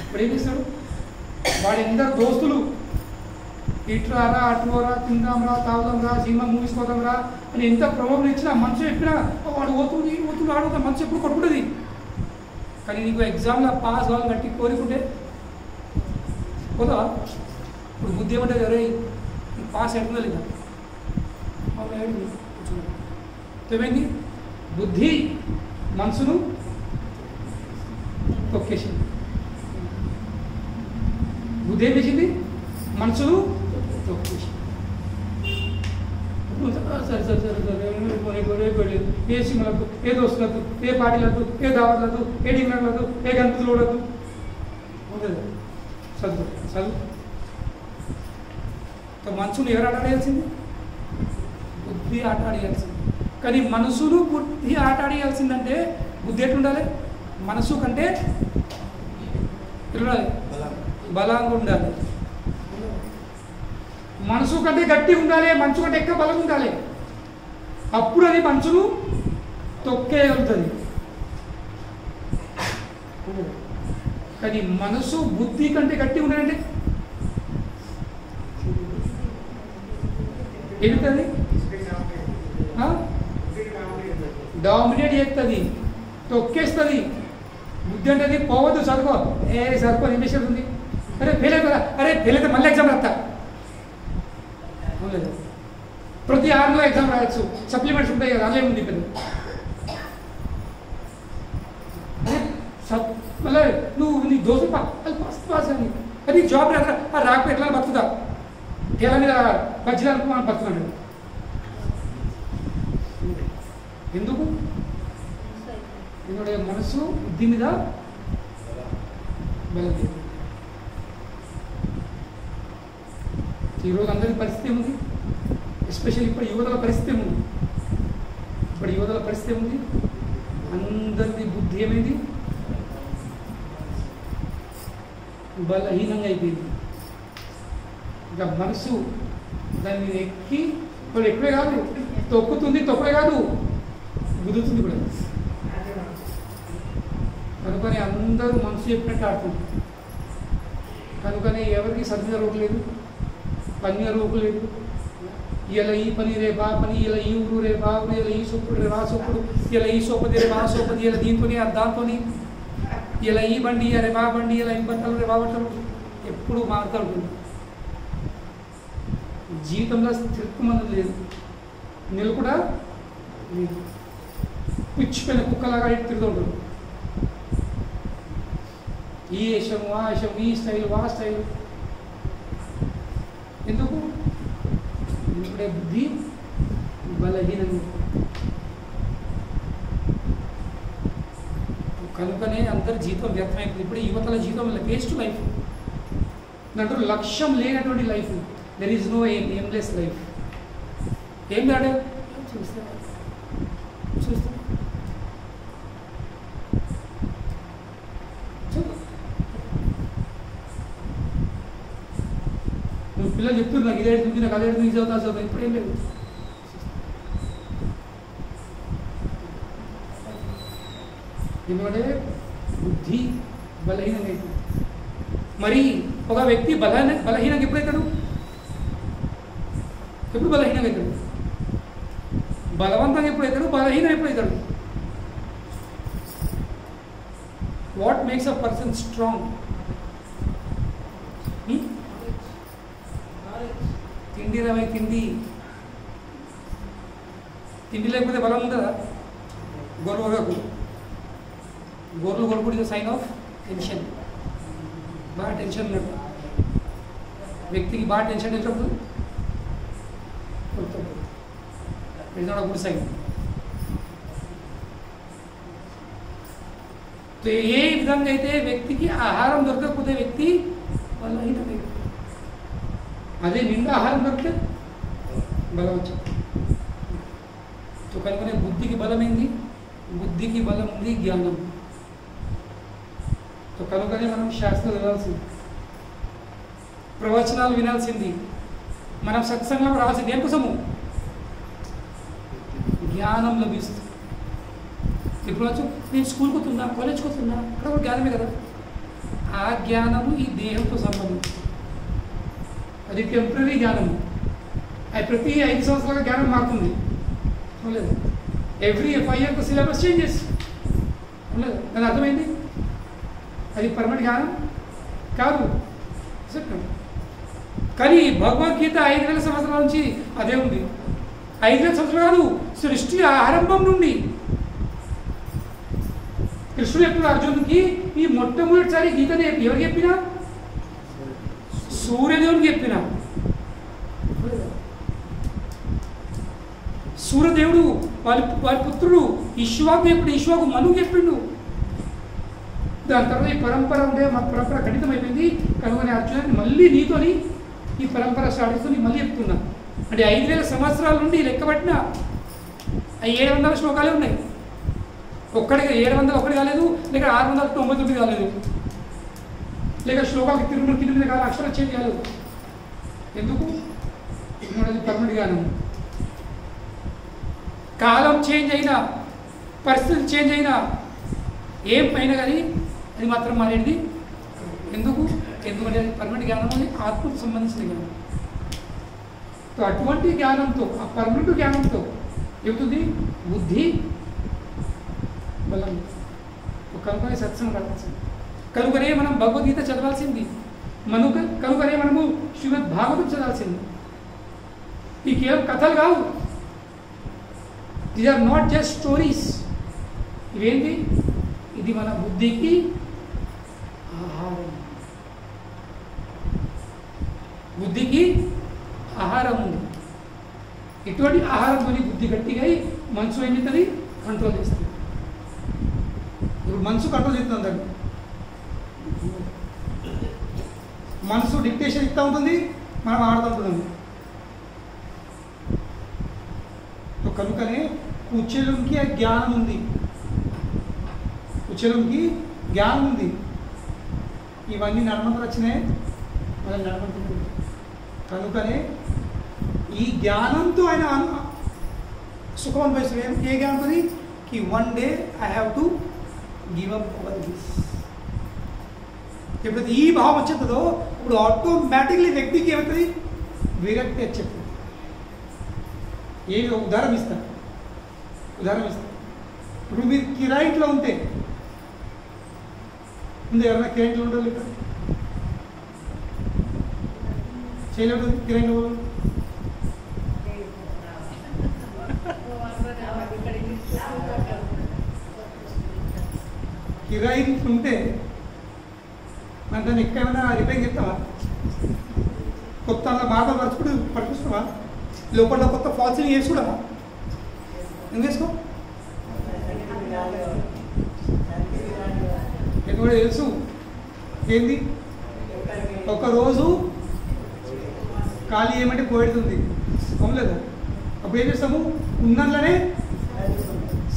ఇప్పుడు ఏం చేస్తాడు, వాడి ఎందరు దోస్తులు ఇటు రారా అటు రా, తిందాం రా, తాగుదాం రా, సినిమా మూవీస్ పోదాం రా అని ఎంత ప్రమోషన్ ఇచ్చినా, మనసు చెప్పినా వాడు పోతుంది ఆడుతా, మనసు ఎప్పుడు కొట్టుకుంటుంది. కానీ నీకు ఎగ్జామ్లో పాస్ అవ్వాలని గట్టి కోరుకుంటే పోదా. ఇప్పుడు బుద్ధి ఏమంటే ఎవరే పాస్ అవుతుందా లేదా, ఏమైంది, బుద్ధి మనసును తొక్కేసింది. బుద్ధి ఏం చేసింది, మనసును తొక్కేసింది. సరే సరే సరే ఏ సినిమాలకు, ఏ దోస్తులకు, ఏ పార్టీలకు, ఏ దావట్లకు, ఏ డిన్నర్లకు, ఏ గణపతులు చూడద్దు, చదువు చదువు. మనసును ఎవరు ఆటాడేయాల్సింది, బుద్ధి ఆటాడేయాల్సింది. కానీ మనసును బుద్ధి ఆటాడేయాల్సిందంటే బుద్ధి ఎట్లుండాలి, మనసు కంటే ఎట్లుండాలి, బలంగా ఉండాలి. మనసు కంటే గట్టి ఉండాలి, మనసు కంటే ఎక్కువ బలం ఉండాలి. అప్పుడు అది మనసును తొక్కేయగలుగుతుంది. కానీ మనసు బుద్ధి కంటే గట్టి ఉండాలంటే ఏమిటది, డామినేట్ చేస్తుంది, తొక్కేస్తుంది. బుద్ధి అంటే పోవద్దు, చదువుకో, చదువుకో ఏం చేసేది ఉంది, అరే ఫెయిల్ అయిపోదా, అరే ఫెయిల్ అయితే మళ్ళీ ఎగ్జామ్ రాస్తా. ప్రతి 6 నెలలు ఎగ్జామ్ రాయొచ్చు, సప్లిమెంట్స్ ఉంటాయి కదా, అదే ఉంది పెద్ద. మళ్ళీ నువ్వు నీ దోస్తు ఫస్ట్ పాస్ అని అది జాబ్ రాకపోతే ఎట్లా బతుకుతా, ఎలా మీద బజ్జీలకు మనం బతుకున్నాడు. ఎందుకు? ఎందుకంటే మనసు బుద్ధి మీద బలం లేదు. ఈరోజు అందరి పరిస్థితి ఏముంది? ఎస్పెషల్లీ ఇప్పుడు యువతల పరిస్థితి ఏముంది? ఇప్పుడు యువతల పరిస్థితి ఏముంది? అందరిది బుద్ధి ఏమైంది? బలహీనంగా అయిపోయింది. ఇంకా మనసు దాని మీద ఎక్కి ఇప్పుడు ఎక్కువే కాదు, తొక్కుతుంది, తొక్కడే కాదు, గుదుతుంది కూడా. కనుకనే అందరూ మనసు చెప్పినట్టు ఆడుతుంది. కనుకనే ఎవరికి సరిగ్గా రోగు లేదు, పని రోగు లేదు. ఇలా ఈ పని రేపు ఆ పని, ఇలా ఈ ఊరు రేపు ఆ ఊరు, ఇలా ఈ సొప్పుడు రేపు ఆ సొప్పుడు, ఇలా ఈ సోపది రేపు ఆ సోపది, ఇలా దీంతో దాంతో, ఇలా ఈ బండి రేపు ఆ బండి, ఇలా ఈ బట్టలు రేపు ఆ బట్టలు, ఎప్పుడు మాట్లాడుతుంది. జీవితంలో స్థిరత్వం అనేది లేదు, నిలుపుడా లేదు. పుచ్చిపోయిన కుక్కలాగా తిరుగుతూ ఉంటుంది. ఈ వేషం ఆ వేషం, ఈ స్టైల్ ఆ స్టైల్. ఎందుకు? ఇప్పుడే బుద్ధి బలహీనంగా. కనుకనే అందరి జీవితం వ్యర్థమైపోయింది. ఇప్పుడు యువతల జీవితం వేస్ట్ లైఫ్, దాంట్లో లక్ష్యం లేనటువంటి life. There is no aimless life. ఏం కాదు, చూస్తా చూస్తా నువ్వు పిల్లలు చెప్తున్నారు నాకు ఇదే ఎడుతుంది, నాకు అదే ఎడుతుంది, ఇది అవుతా చదువుతా. ఇప్పుడు ఏం లేదు. ఎందుకంటే బుద్ధి బలహీనంగా అవుతుంది. మరి ఒక వ్యక్తి బలహీనంగా ఎప్పుడైతాడు? ఎప్పుడు బలహీనంగా అవుతాడు? బలవంతంగా ఎప్పుడైతాడు? బలహీనం ఎప్పుడైతాడు? What makes a person strong? తిండి రవై తిండి. తిండి లేకపోతే బలం ఉంటుందా? గొర్రెకు గొర్రెలు కొనుక్కుంటే సైన్ ఆఫ్ టెన్షన్. బాగా టెన్షన్ ఉన్నట్టు వ్యక్తికి బాగా టెన్షన్ వచ్చినప్పుడు it's not a good sign. ఏ విధంగా అయితే వ్యక్తికి ఆహారం దొరకకపోతే వ్యక్తి బలహీనమైపోతుంది. అదే నిండా ఆహారం దొరికితే బలం వచ్చింది. కనుకనే బుద్ధికి బలమైంది, బుద్ధికి బలం ఉంది జ్ఞానం. కనుకనే మనం శాస్త్రం వినాల్సింది, ప్రవచనాలు వినాల్సింది, మనం సత్సంగంలో రావాల్సింది. దేనికోసము? జ్ఞానం లభిస్తుంది. ఇప్పుడు వచ్చు నేను స్కూల్కి వస్తున్నా, కాలేజ్కి వస్తున్నా, అక్కడ కూడా జ్ఞానమే కదా. ఆ జ్ఞానము ఈ దేహంతో సంబంధించి, అది టెంపరీ జ్ఞానము. అది ప్రతి 5 సంవత్సరాల జ్ఞానం మారుతుంది. లేదు, ఎవ్రీ 5 ఇయర్స్ సిలబస్ చేంజెస్. లేదు, దాని అర్థమైంది. అది పర్మనెంట్ జ్ఞానం కాదు. కానీ భగవద్గీత 5000 సంవత్సరాల నుంచి అదే ఉంది. 5000 సంవత్సరాలు కాదు, సృష్టి ఆరంభం నుండి. కృష్ణుడు ఎప్పుడు అర్జునుడికి ఈ మొట్టమొదటిసారి గీతని ఎవరు చెప్పినా? సూర్యదేవునికి చెప్పిన. సూర్యదేవుడు వారి పుత్రుడు ఇష్వాకు ఎప్పుడు? ఇష్వాకు మనువు చెప్పిండు. దాని తర్వాత ఈ పరంపర ఉండే మా పరంపర ఖండితం అయిపోయింది. కనుగొని అర్జునుడిని మళ్ళీ నీతోని ఈ పరంపర సాధిస్తూ మళ్ళీ చెప్తున్నా. అంటే 5000 సంవత్సరాల నుండి లెక్కబట్టిన 700 శ్లోకాలే ఉన్నాయి. ఒక్కడికి 701 కాలేదు, లేక 699 కాలేదు, లేక శ్లోకాలకి తిరుమల కాదు, అక్షరం చేంజ్ కాలేదు. ఎందుకు? అది పర్మనెంట్ జ్ఞానం. కాలం చేంజ్ అయినా, పరిస్థితి చేంజ్ అయినా, ఏం పైన కానీ అది మాత్రం మారేది. ఎందుకు? ఎందుకంటే అది పర్మనెంట్ జ్ఞానం, అది ఆత్మకు సంబంధించిన జ్ఞానం. అటువంటి జ్ఞానంతో, ఆ పర్మనెంట్ జ్ఞానంతో ఏమవుతుంది? బుద్ధి బలం. కనుకనే సత్సంగం రావాల్సింది, కనుకనే మనం భగవద్గీత చదవాల్సింది, కనుకనే మనము శ్రీమద్ భాగవతం చదవాల్సింది. ఈ కేవలం కథలు కావు. These are not just stories. ఇవేంటి? ఇది మన బుద్ధికి ఆహారం. బుద్ధికి ఆహారం ఉంది. ఇటువంటి ఆహారంతో బుద్ధి గట్టిగా మనసు ఏం చేస్తుంది? కంట్రోల్ చేస్తుంది. ఇప్పుడు మనసు కంట్రోల్ చేస్తుంది దాన్ని. మనసు డిక్టేషన్ ఇస్తూ ఉంటుంది, మనం ఆడుతూ ఉంటున్నాం. కనుకనే కుచేలుకి జ్ఞానం ఉంది, కుచేలుకి జ్ఞానం ఉంది. ఇవన్నీ నడమంతలు వచ్చినాయి, మనం నడమంతుంది. కనుకనే ఈ జ్ఞానంతో ఆయన సుఖం అనుభవిస్తున్నాడు. ఏ జ్ఞానంతో? కి one day I have to give up hour this. ఎప్పుడైతే ఈ భావం వచ్చేస్తుందో ఇప్పుడు ఆటోమేటిక్లీ వ్యక్తికి ఏమవుతుంది? విరక్తి వచ్చేస్తుంది. ఏమి ఉదాహరణ ఇస్తా. ఇప్పుడు మీరు కిరాయింట్లో ఉంటే ముందు ఎవరైనా కిరాయింట్లో ఉండదు ఇక్కడ చేయలేదు. కిరాయింట్లో కిరాయింట్లు ఉంటే మన దాన్ని ఎక్కడైనా రిపేర్ చేస్తావా? కొత్త బాధ పడుచుకుంటావా? లోపల కొత్త ఫాల్సింగ్ వేసుకున్నావా? ఏం చేసుకో? ఎందుకంటే తెలుసు ఏంది, ఒకరోజు ఖాళీ ఏమంటే పోయేస్తుంది, అవునలేదా? అప్పుడు ఏం చేస్తాము? ఉన్నట్లనే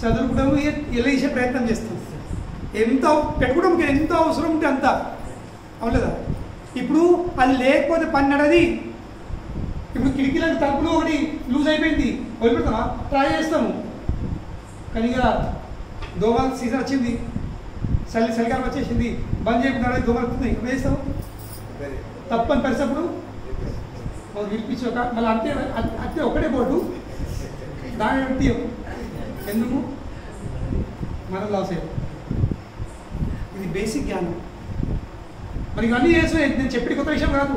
చదువుకోవడం ఎలా చేసే ప్రయత్నం చేస్తాం. ఎంత పెట్టుకోవడానికి ఎంత అవసరం ఉంటే అంత, అవునలేదా? ఇప్పుడు అది లేకపోతే పని నడది. ఇప్పుడు కిటికీలకు తలుపులు ఒకటి లూజ్ అయిపోయింది, వదిలిపెడతామా? ట్రై చేస్తాము. కానీ ఇక దోమల సీజన్ వచ్చింది, చలికాలం వచ్చేసింది, బంద్ చేయకుండా దోమలు వస్తున్నాయి, ఇప్పుడు చేస్తాము. తప్పని పరిస్థితులు వినిపించి ఒక మళ్ళీ అంతే అంతే ఒకటే పోటు దాని వ్యక్తి ఎందుకు మనం లాస్ అయ్యాం. ఇది బేసిక్ జ్ఞానం. మరి ఇవన్నీ చేసిన నేను చెప్పిన కొత్త విషయం కాదు,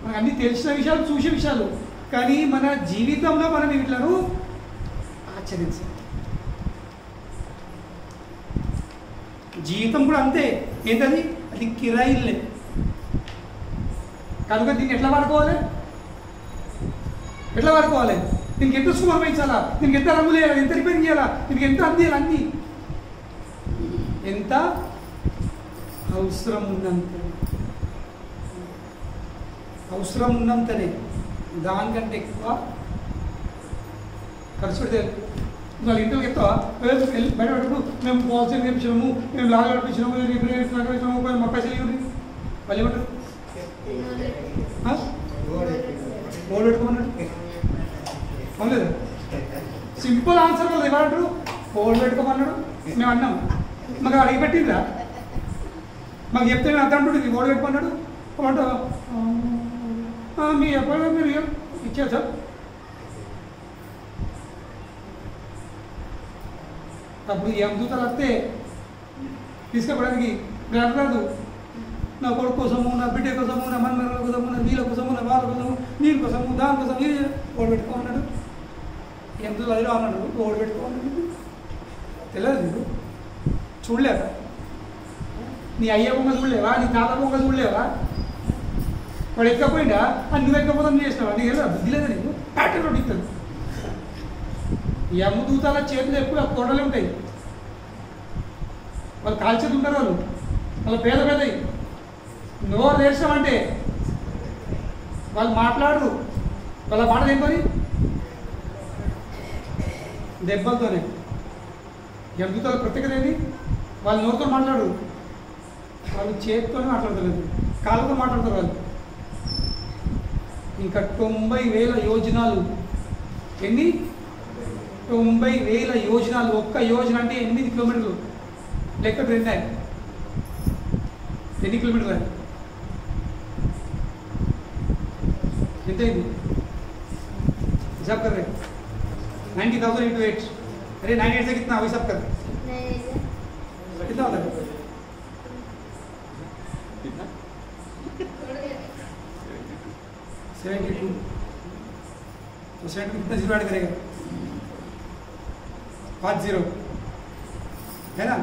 మనకు అన్నీ తెలిసిన విషయాలు, చూసే విషయాలు. కానీ మన జీవితంలో మనం వీటిలను ఆచరించాలి. జీవితం కూడా అంతే. ఏంటది? అది కిరాయిల్లే. కనుక దీన్ని ఎట్లా వాడుకోవాలి? దీనికి ఎంత సుఖం అనుభవించాలా? దీనికి ఎంత రంగులు వేయాలి? ఎంత రిపేరింగ్ చేయాలా? దీనికి ఎంత అందియాలి? అన్నీ ఎంత అవసరం ఉన్నంతనే, దానికంటే ఎక్కువ ఖర్చు పెడితే వాళ్ళ ఇంటికి చెప్తావా? బయటపడప్పుడు మేము పాలసీ నేర్పించినాము, మేము లాగా నడిపించినాము, రిపేర్ మా పైసలు ఇవ్వండి. వాళ్ళు ఏమంటారు? బోర్డు పెట్టుకోమన్నాడు. అవును, సింపుల్ ఆన్సర్ వాళ్ళు ఏమంటారు? బోర్డు పెట్టుకోమన్నాడు. మేము అన్నాం, మాకు అడిగి పెట్టిందా? మాకు చెప్తే మేము అర్థం ఉంటుంది. బోర్డు పెట్టుకున్నాడు అంటారు. మీ ఎప్పుడు మీరు ఇచ్చారు సార్. అప్పుడు ఏం దూతలు వస్తే తీసుకుపోవడానికి రాదు. నా కొడుకు కోసము, నా బిడ్డ కోసము, నా మన్మరుల కోసము, నా వీళ్ళ కోసము, నా వాళ్ళ కోసము, నీళ్ళ కోసము, దానికోసం ఓడి పెట్టుకోమన్నాడు. ఏం దూతలు అదిలో అన్నాడు, ఓడి పెట్టుకోమన్నాడు. తెలియదు నీకు? చూడలేవా? నీ అయ్య బొమ్మ చూడలేవా? నీ తాత బొమ్మ చూడలేవా? వాడు ఎక్కపోయిందా? అని నువ్వు ఎక్కపోతాం చేసినావా? నీకు ఎలా బుద్ధి లేదా? నీకు ప్యాటర్న్ ఉడిస్తుంది. ఈ అమ్మ దూతాల చేతులు ఎప్పుడు కొడలు ఉంటాయి. వాళ్ళు కాల్చేది ఉంటారు. వాళ్ళ పేదవి నోరు తెరిచామంటే వాళ్ళు మాట్లాడరు. వాళ్ళ మాట ఏంటని? దెబ్బలతోనే. దూతాల ప్రత్యేకత ఏంటి? వాళ్ళు నోరుతో మాట్లాడరు, వాళ్ళు చేతితోనే మాట్లాడతలేదు, కాళ్ళతో మాట్లాడతారు వాళ్ళు. ఇంకా 90,000 యోజనాలు. ఎన్ని? 90,000 యోజనాలు. ఒక్క యోజన అంటే 8 కిలోమీటర్లు. లెక్క 2 ఎన్ని కిలోమీటర్లు? ఎంత అయింది? हिसाब कर रहे 90,000 into 8. अरे 98 से कितना हिसाब कर? कितना होता है? 72. तो 72 कितना जीरो ऐड करेगा? 5 0 है ना?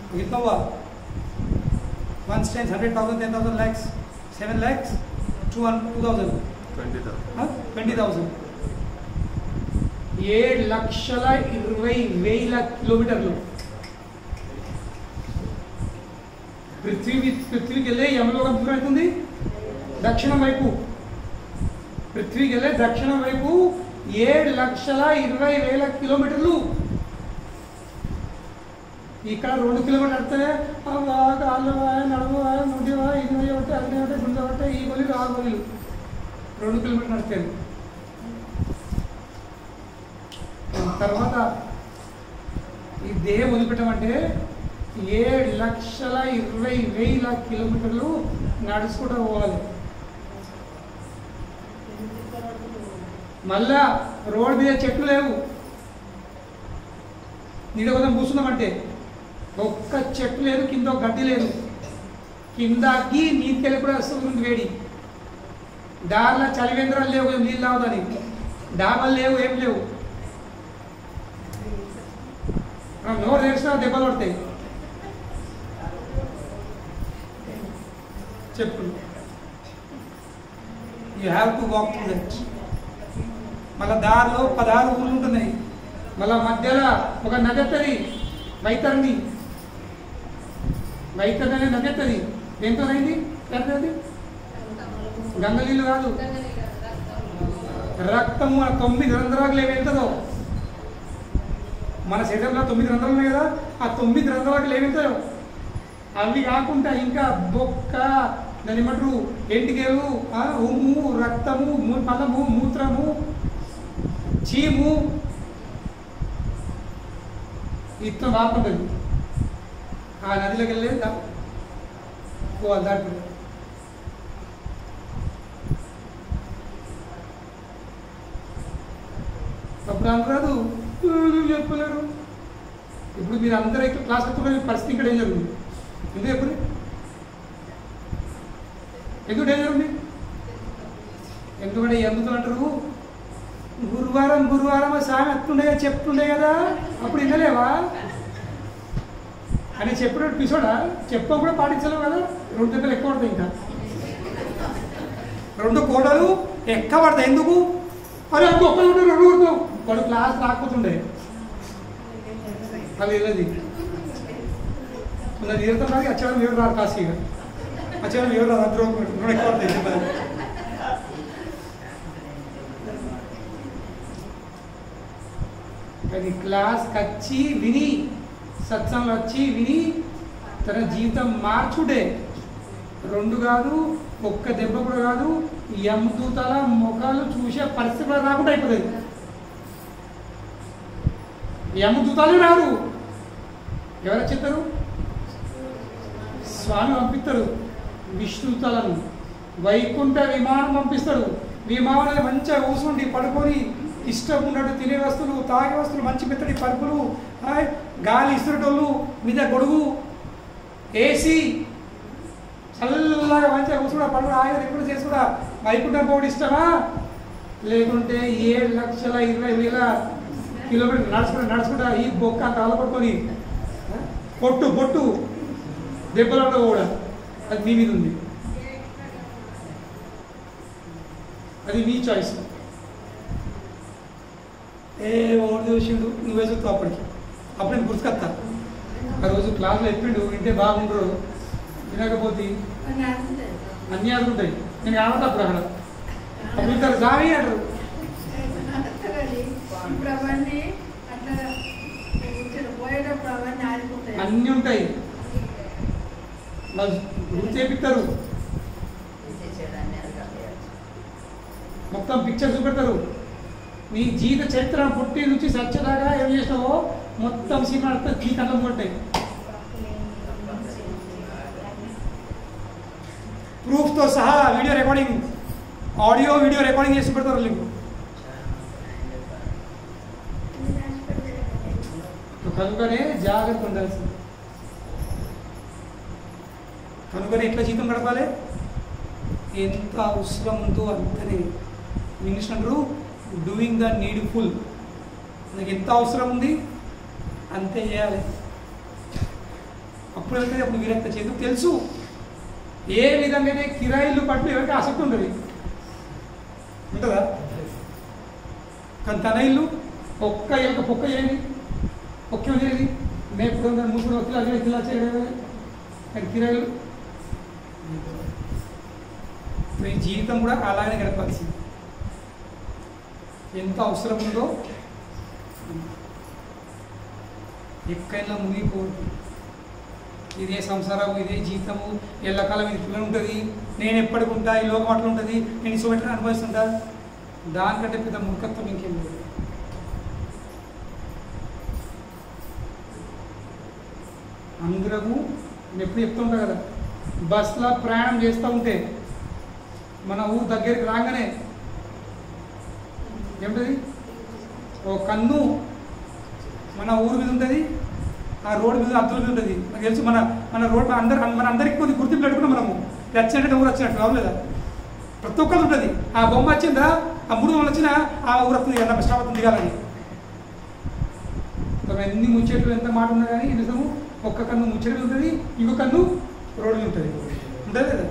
तो कितना हुआ? 1 stands 100,000, 10,000 lakhs, 7 lakhs, 2,000, 20,000. 7,20,000 కిలోమీటర్లు. పృథ్వీకి వెళ్ళే యమలోకం దూరం అవుతుంది దక్షిణం వైపు. పృథ్వీకి వెళ్ళే దక్షిణం వైపు 7,20,000 కిలోమీటర్లు. ఇక్కడ 2 కిలోమీటర్లు నడితే కాళ్ళు నడుము ముడివా ఇది ఒకటి అది ఒకటి గుండె ఒకటి ఈ గొలిలు ఆ గొలిలు 2 కిలోమీటర్లు నడిచాను. తర్వాత ఈ దేహం వదిలిపెట్టమంటే 7,20,000 కిలోమీటర్లు నడుచుకుంటూ పోవాలి. మళ్ళా రోడ్ మీద చెట్లు లేవు. నీడ కోసం కూర్చున్నామంటే ఒక్క చెట్టు లేదు, కింద ఒక గడ్డి లేదు. కిందకి నీటికెళ్ళి కూడా వస్తుంది వేడి. దారిలో చలివేంద్రాలు లేవు, నీళ్ళు తాగుదని. డాబాలు లేవు, ఏం లేవు. మనం నోరు తెరిచినా దెబ్బలు పడతాయి. చెప్పు, you have to walk to that. మళ్ళీ దారిలో 16 ఊళ్ళు ఉంటున్నాయి. మళ్ళీ మధ్యలో ఒక నది వస్తుంది, వైతరణి అనే నది వస్తుంది. దేంతో అయింది అది? గంగ నీళ్ళు కాదు, రక్తము. 9 రంధ్రాలు ఏమవుతుందో మన శరీరంలో 9 రంధ్రాలు ఉన్నాయి కదా, ఆ 9 రంధ్రాలు ఏమవుతాయో అవి కాకుండా ఇంకా బొక్క, దాని ఏమంటారు ఎంటికేలు, ఉమ్ము, రక్తము, మలము, మూత్రము, చీము ఇట్లా వాడుతుంటుంది. ఆ నదిలోకి వెళ్ళే పోవాలి దాంట్లో. అప్పుడు అనరాదు, చెప్పలేరు. ఇప్పుడు మీరు అందరూ ఇక్కడ క్లాస్ వస్తున్న పరిస్థితి ఇక్కడ ఏం జరుగుతుంది? ఎందుకు ఎప్పుడు ఎందుకు డేంజర్ ఉంది? ఎందుకంటే ఎందుకు అంటారు, గురువారం స్వామి అత్తుండే చెప్తుండే కదా, అప్పుడు వినలేవా అని చెప్పినట్టు పిసోడా చెప్ప కూడా పాటించలేవు కదా. 2 దెబ్బలు ఎక్కువ పడతాయి, ఇంకా 2 కోటలు ఎక్కువ పడతాయి. ఎందుకు? అరే అంత ఒక్కరు 2 కొడతావు. వాడు క్లాస్ రాకపోతుండే అది వెళ్ళది. కొందరు తీరుతాం కానీ వచ్చేవాళ్ళు ఎవరు రారు, కాశీగా వచ్చేవాళ్ళు ఎవరు రాదు. 2 ఎక్కువ పడతాయి. అది క్లాస్ వచ్చి విని, సత్సంగంలో వచ్చి విని తన జీవితం మార్చుడే. 2 కాదు, ఒక్క దెబ్బ కూడా కాదు, యమదూతల ముఖాలు చూసే పరిస్థితి కూడా రాకుండా అయిపోతుంది. యమదూతలు రారు, ఎవరు చెప్తారు? స్వామి పంపిస్తారు విష్ణుదూతలను. వైకుంఠ విమానం పంపిస్తాడు. విమానాలు మంచిగా కూర్చుండి పడుకొని ఇష్టం ఉన్నట్టు తినే వస్తువులు, తాగే వస్తువులు, మంచి మెత్తడి పరుపులు, గాలి ఇస్తున్నటోళ్ళు మీద గొడుగు, ఏసీ, చల్లగా మంచిగా కూర్చున్నా పనులు ఆయన ఎప్పుడు చేసి కూడా వైకుంఠం పోవడం ఇష్టమా? లేకుంటే 7,20,000 కిలోమీటర్లు నడుచుకుంటా ఈ బొక్క అంత అలపడుకొని పొట్టు దెబ్బలు కూడా అది మీ మీద ఉంది. అది మీ చాయిస్. ఓడి చూసిండు, నువ్వే చూస్తావు. అప్పుడు నేను గుర్తుకొస్తా. ఆ రోజు క్లాస్లో చెప్పిండు, వింటే బాగుండరు, వినకపోతే అన్నీ ఆడుకుంటాయి. నేను ఆడతా అప్పుడు అక్కడ అప్పుడు ఇద్దరు సామి అంటారు. అన్నీ ఉంటాయి, గుర్తు చేపిస్తారు, మొత్తం పిక్చర్ చూపెడతారు. నీ జీవిత చరిత్ర పుట్టి నుంచి సత్యదాకా ఏం చేసినావో మొత్తం సినిమా నీ కళ్ళం కొట్టాయి. ప్రూఫ్తో సహా video recording, audio video recording చేసి పెడతారు. లింక్ కనుకనే జాగ్రత్త ఉండాల్సింది. కనుకనే ఎట్లా జీవితం గడపాలి, ఎంత అవసరం ఉందో అంతనే. ఇంగ్లీష్ అంటారు డూయింగ్ ద నీడ్ఫుల్. నాకు ఎంత అవసరం ఉంది అంతే చేయాలి. అప్పుడు వెళ్తే అప్పుడు విరక్త చేదు తెలుసు. ఏ విధంగానే కిరాయిలు పట్టు ఎవరికి ఆసక్తి ఉంటుంది, ఉంటుందా? కానీ తన ఇల్లు పొక్క యొక్క పొక్క చేయండి, పొక్క చేయండి. మేము ఇప్పుడు మూడు కిలా చేయడం కిరాయిలు. మీ జీవితం కూడా అలానే గడపాల్సింది. ఎంత అవసరం ఉందో ఎక్కడైనా మునిగిపోవద్దు. ఇదే సంసారము, ఇదే జీవితము, ఎల్లకాలం ఇది పిల్లలు ఉంటుంది, నేను ఎప్పటికి ఉంటా, ఈ లోకం అట్లా ఉంటుంది, నేను ఇసుపెట్టిన అనుభవిస్తుంటా. దానికంటే పెద్ద మూర్ఖత్వం ఇంకేం లేదు. అందరము నేను ఎప్పుడు చెప్తూ ఉంటా కదా, బస్సులో ప్రయాణం చేస్తూ ఉంటే మన ఊరు దగ్గరికి రాగానే ఏమిటది, ఓ కన్ను మన ఊరు మీద ఉంటుంది, ఆ రోడ్డు మీద అద్దుల మీద ఉంటుంది. నాకు తెలుసు మన రోడ్ మన అందరికీ కొద్ది గుర్తింపు పెట్టుకున్నాం మనము. వచ్చినట్టు ఊరు వచ్చినట్టు రావలేదా? ప్రతి ఒక్కరు ఉంటుంది. ఆ బొమ్మ వచ్చిందా, ఆ 3 వందలు వచ్చినా ఆ ఊరు వస్తుంది కదా, స్టాప్ అవుతుంది దిగాలని. ఎన్ని ముచ్చట్లు ఎంత మాట ఉన్నా కానీ నిజము, ఒక్క కన్ను ముచ్చట మీద ఉంటుంది, ఇంకో కన్ను రోడ్డు మీద ఉంటుంది. ఉంటుంది లేదా?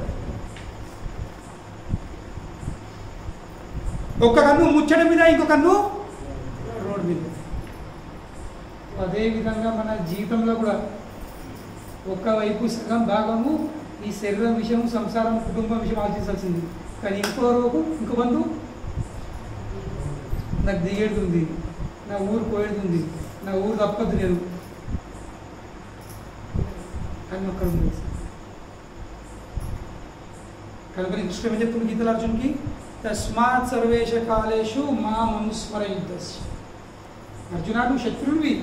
ఒక్క కన్ను ముచ్చట మీద, ఇంకో కన్ను రోడ్డు మీద. అదేవిధంగా మన జీవితంలో కూడా ఒకవైపు సగం భాగము ఈ శరీరం విషయం, సంసారం, కుటుంబం విషయం ఆలోచించాల్సింది. కానీ ఇంకో బంధు నాకు దిగేడుతుంది, నా ఊరు పోయేడుతుంది, నా ఊరు తప్పదు లేదు అని ఒక్కడ ఉంది. కనుక కృష్ణ ఏం చెప్తుంది గీతల అర్జున్కి, తస్మాత్ సర్వేష కాలేషు మా మనుస్మర యుద్ధస్య. అర్జున, నువ్వు శత్రుడివి,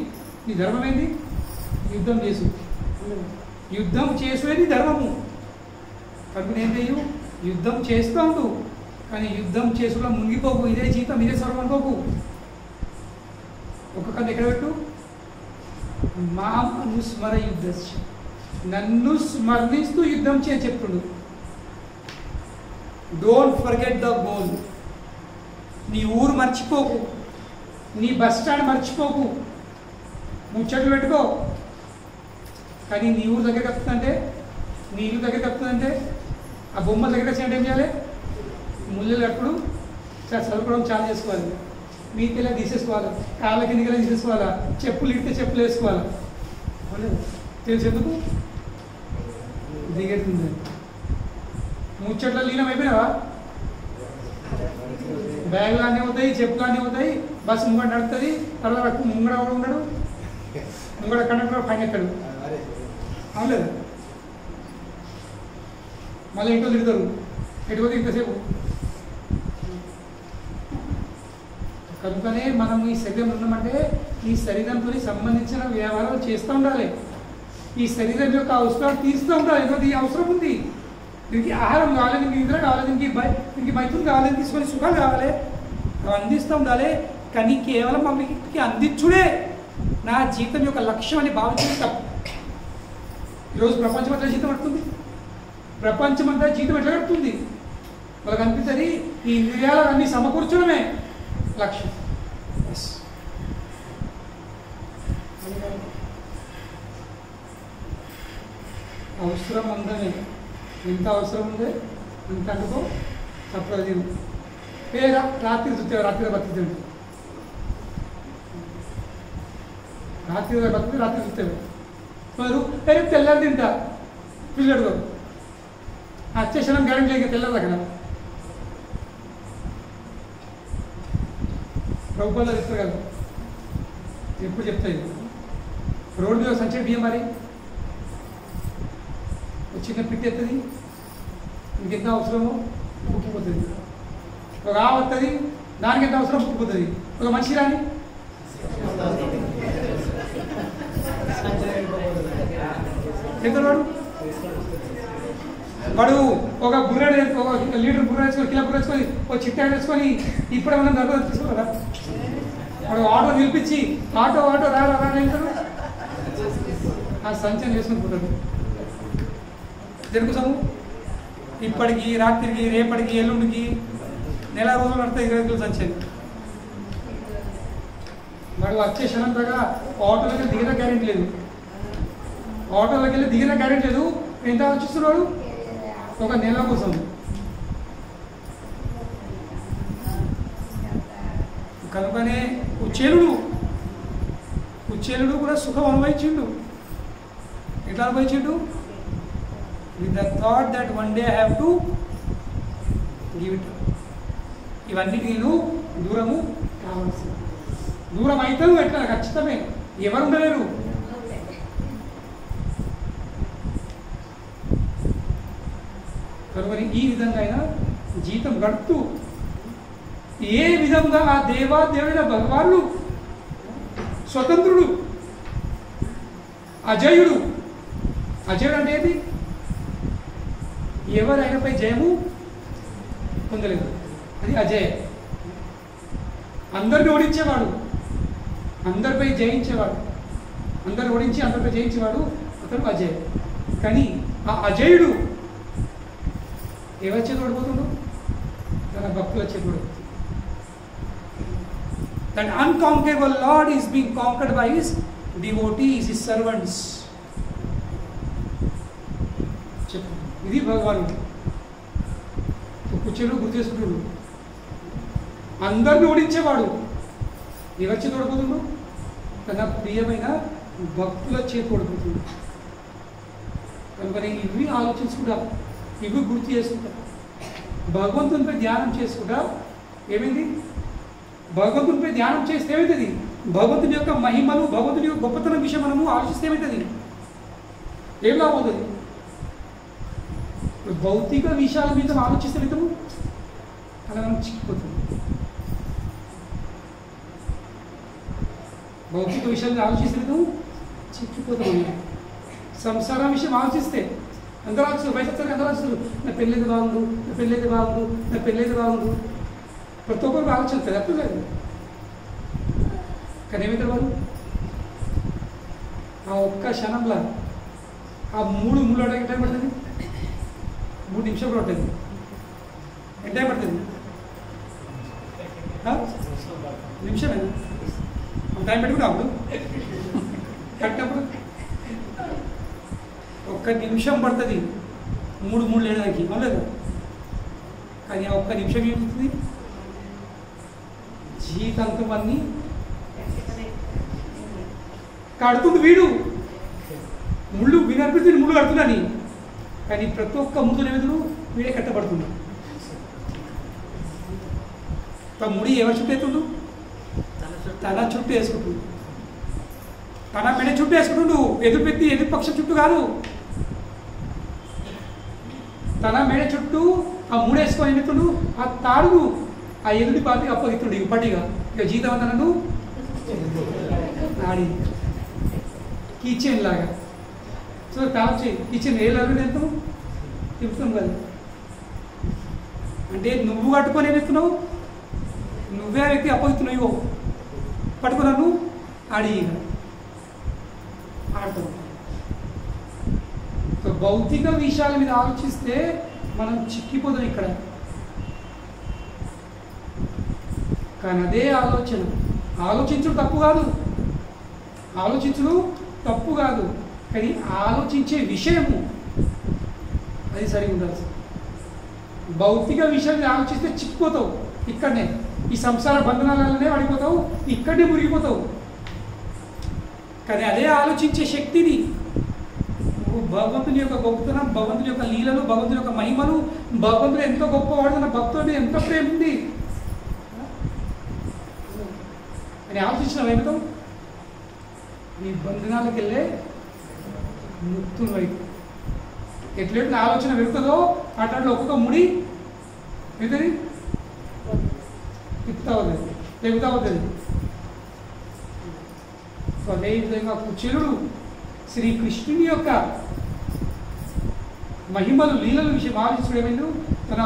నీ ధర్మం ఏంది? యుద్ధం చేసు. యుద్ధం చేసేది ధర్మము. కనుక ఏం చేయు, యుద్ధం చేస్తూ ఉండు, కానీ యుద్ధం చేసుకుని మునిగిపోకు. ఇదే జీవితం, ఇదే సర్వం అనుకోకు. ఒక కన్ను ఎక్కడ పెట్టు, మా అనుస్మర యుద్ధస్య, నన్ను స్మరణిస్తూ యుద్ధం చేయ చెప్తుడు. Don't forget the goal. నీ ఊరు మర్చిపోకు, నీ బస్ స్టాండ్ మర్చిపోకు, ముచ్చట్లు పెట్టుకో. కానీ నీ ఊరు దగ్గర కప్పుతుందంటే, నీ ఇల్లు దగ్గర కప్పుతుందంటే, ఆ బొమ్మల దగ్గర వచ్చి ఏం చేయాలి? ముళ్ళలు అప్పుడు చదువుకోవడం చాలా చేసుకోవాలి, మీకెళ్ళి తీసేసుకోవాలా, కాళ్ళ కిందకెళ్ళి తీసేసుకోవాలా, చెప్పులు ఇడితే చెప్పులు వేసుకోవాలా. తెలుసు ఎందుకు? దిగెడుతుంది. ముచ్చట్లో లీనం అయిపోయినావా? బ్యాగులు అన్నీ అవుతాయి, చెప్పులు అన్నీ అవుతాయి, బస్సు ముంగడ నడుస్తుంది, తర్వాత ముంగడ ఉండడు, ముంగడ కండక్టర్ పైన ఎక్కడు. అవును, మళ్ళీ ఇంట్లో తిడతారు, ఎటుపోతే ఇంతసేపు. కనుకనే మనం ఈ శరీరం ఉన్నామంటే ఈ శరీరంతో సంబంధించిన వ్యవహారాలు చేస్తూ ఉండాలి. ఈ శరీరం యొక్క అవసరాలు తీస్తూ ఉండాలి. ఎందుకంటే ఈ అవసరం ఉంది, దీనికి ఆహారం కావాలి, దీనికి నిద్ర కావాలి, దీనికి మైత్రులు కావాలి, తీసుకొని సుఖాలు కావాలి, అవి అందిస్తూ ఉండాలి. కానీ కేవలం మమ్మల్ని అందించుడే నా జీవితం యొక్క లక్ష్యం అని భావించడం తప్పు. ఈరోజు ప్రపంచమంతా జీవితం పడుతుంది, ప్రపంచమంతా జీవితం ఎట్లా గడుపుతుంది? వాళ్ళకి అనిపిస్తుంది ఈ ఇంద్రియాలన్నీ సమకూర్చడమే లక్ష్యం. అవసరం ఉందని, ఎంత అవసరం ఉందే ఇంత అనుకో, తప్పదు. రాత్రి చూస్తే రాత్రి బతుకుతుంది, రాత్రి బతుకుతుంది, రాత్రి చూస్తే మరి తెల్లారి తింటా పిల్లడు వచ్చేసడం గ్యారెంటీ ఇంకా తెల్లదు. అక్కడ ప్రభుత్వాలు చెప్తారు కదా, ఎప్పుడు చెప్తాయి రోడ్డు మీద సంచే బియ్యం మరి చిన్న పిట్టి ఎత్తది, ఇంకెంత అవసరమో ముక్కిపోతుంది. ఒక ఆవు వస్తుంది, దానికి ఎంత అవసరం ముక్కిపోతుంది. ఒక మనిషి రాని ఎంత వాడు ఒక బుర్రెడు, ఒక లీటర్ బుర్ర వేసుకొని, కిలో బుర్ర వేసుకొని, ఒక చిట్టా వేసుకొని ఇప్పుడే మనం దగ్గర తీసుకోవాలా? వాడు ఆటో నిలిపించి ఆటో రారా వెళ్తాడు, ఆ సంచయం చేసుకుని పోతాడు. దేనికోసము? ఇప్పటికి, రాత్రికి, రేపటికి, ఎల్లుండికి, నెల రోజులు నడుతుంది 20 కిలో సంచయం. వాడు వచ్చే క్షణం దాకా ఆటోలోకి వెళ్ళి దిగిన గ్యారెంటీ లేదు, ఆటోలోకి వెళ్ళి దిగిన గ్యారెంటీ లేదు. ఎంత ఆలోచిస్తున్నాడు? ఒక నెల కోసం. కనుకనే కుచేలుడు కూడా సుఖం అనుభవించిండు. ఎట్లా అనుభవించిండు? With the thought that one day I have to give it. ఇవన్నిటి నేను దూరము కావాల్సింది. దూరం అవుతాను ఎట్లా? ఖచ్చితమే. ఎవరు ఉండలేరు. కనుక ఈ విధంగా అయినా జీవితం గడుపుతూ ఏ విధంగా ఆ దేవాదేవుడైన భగవానుడు స్వతంత్రుడు, అజయుడు. అజయుడు అంటే ఏది? ఎవరైనాపై జయము పొందలేదు, అది అజయ. అందరిని ఓడించేవాడు, అందరిపై జయించేవాడు, అందరిని ఓడించి అందరిపై జయించేవాడు అతడు అజయ్. కానీ ఆ అజయుడు ఎవరి చేతి ఓడిపోతుండు? తన భక్తుల చేతి ఓడిపోతుంది. That unconquerable Lord is being conquered by his devotees, his servants. చెప్పు, ఇది భగవానుడు. కుచేలుడు గుర్తు చేసుకుంటుడు, అందరిని ఓడించేవాడు ఎవరి చేతి ఓడిపోతుండు? తన ప్రియమైన భక్తుల చేతి ఓడిపోతుంది. కనుక ఇవి ఆలోచించుకుంటా, ఇవి గుర్తు చేసుకుంటా, భగవంతునిపై ధ్యానం చేసుకుంటా. ఏమైంది? భగవంతునిపై ధ్యానం చేస్తే ఏమవుతుంది? భగవంతుని యొక్క మహిమలు, భగవంతుని యొక్క గొప్పతనం విషయం మనము ఆలోచిస్తే ఏమవుతుంది? ఏం లాభం అవుతుంది? భౌతిక విషయాల మీద ఆలోచిస్తే మితము అలా మనం చిక్కిపోతుంది. భౌతిక విషయాల మీద ఆలోచిస్తే మితము చిక్కిపోతాం. సంసారం విషయం ఆలోచిస్తే అందరూ ఆలోచిస్తారు, బయట అందరూ ఆలోచిస్తారు, నా పెళ్ళేది బాగుండు, నా పెళ్ళేది బాగుండు, నా పెళ్ళేది బాగుండు. ప్రతి ఒక్కరికి ఆలోచన అర్థం లేదు. కానీ ఏమిటారు వాళ్ళు? ఆ ఒక్క క్షణంలో ఆ మూడు ఎంత టైం పడుతుంది? 3 నిమిషాలు కూడా ఉంటుంది. ఎంత టైం పడుతుంది? నిమిషమేనా? టైం పెట్టుకున్నప్పుడు కట్టినప్పుడు 1 నిమిషం పడుతుంది 3 లేడానికి, అవును. కానీ ఆ 1 నిమిషం ఏమవుతుంది? జీవితాంతం అన్ని కడుతుంది. వీడు ముళ్ళు వినర్పిస్తుంది, ముళ్ళు కడుతున్నాని. కానీ ప్రతి ఒక్క ముళ్ళు ఏమిదుడు వీడే కట్టబడుతుంది. ముడి ఎవరి చుట్టూ ఎత్తుండు? తన చుట్టూ వేసుకుంటుండు, తన మెడ చుట్టూ వేసుకుంటుండు. ఎదురు వ్యక్తి ఎదురు పక్షం చుట్టూ కాదు, తన మెడ చుట్టూ ఆ మూడేసుకొని ఎత్తుండు. ఆ తాడును ఆ ఎదుటి పార్టీకి అప్పగిస్తుండు ఇప్పటిగా. ఇక జీతం అంతా నన్ను ఆడి కిచెన్ లాగా. సో తాచి కిచెన్ ఏ లాగా ఎంత తిప్పుతాం కదా. అంటే నువ్వు కట్టుకొని ఏమెత్తున్నావు? నువ్వే వ్యక్తి అప్పగిస్తున్నావు. ఇవో పట్టుకున్నాను ఆడి ఆడతావు. సో భౌతిక విషయాల మీద ఆలోచిస్తే మనం చిక్కిపోతాం ఇక్కడ. కానీ అదే ఆలోచించడం తప్పు కాదు, ఆలోచించడం తప్పు కాదు. కానీ ఆలోచించే విషయము అది సరిగా ఉండాల్సి. భౌతిక విషయాన్ని ఆలోచిస్తే చిక్కిపోతావు ఇక్కడనే, ఈ సంసార బంధనాలనే పడిపోతావు, ఇక్కడనే మురిగిపోతావు. కానీ అదే ఆలోచించే శక్తిని నువ్వు భగవంతుని యొక్క గొప్పతనం, భగవంతుని యొక్క లీలలు, భగవంతుని యొక్క మహిమలు, భగవంతుడు ఎంతో గొప్పవాడు, తన భక్తుడి ఎంత ప్రేమ ఉంది అని ఆలోచించిన ఏమితావు? నీ బంధనాలకు వెళ్ళే ముక్తులు వైపు. ఎట్లెట్లా ఆలోచన పెరుగుతుందో అట్లాంటి ఒక్కొక్క ముడి ఎదురి తిప్పుతా అవుతుంది, తెగుతా అవుతుంది. సో అదేవిధంగా కుచేలుడు శ్రీకృష్ణుని యొక్క మహిమలు, లీలల విషయం ఆలోచించడం ఏమైంది? తన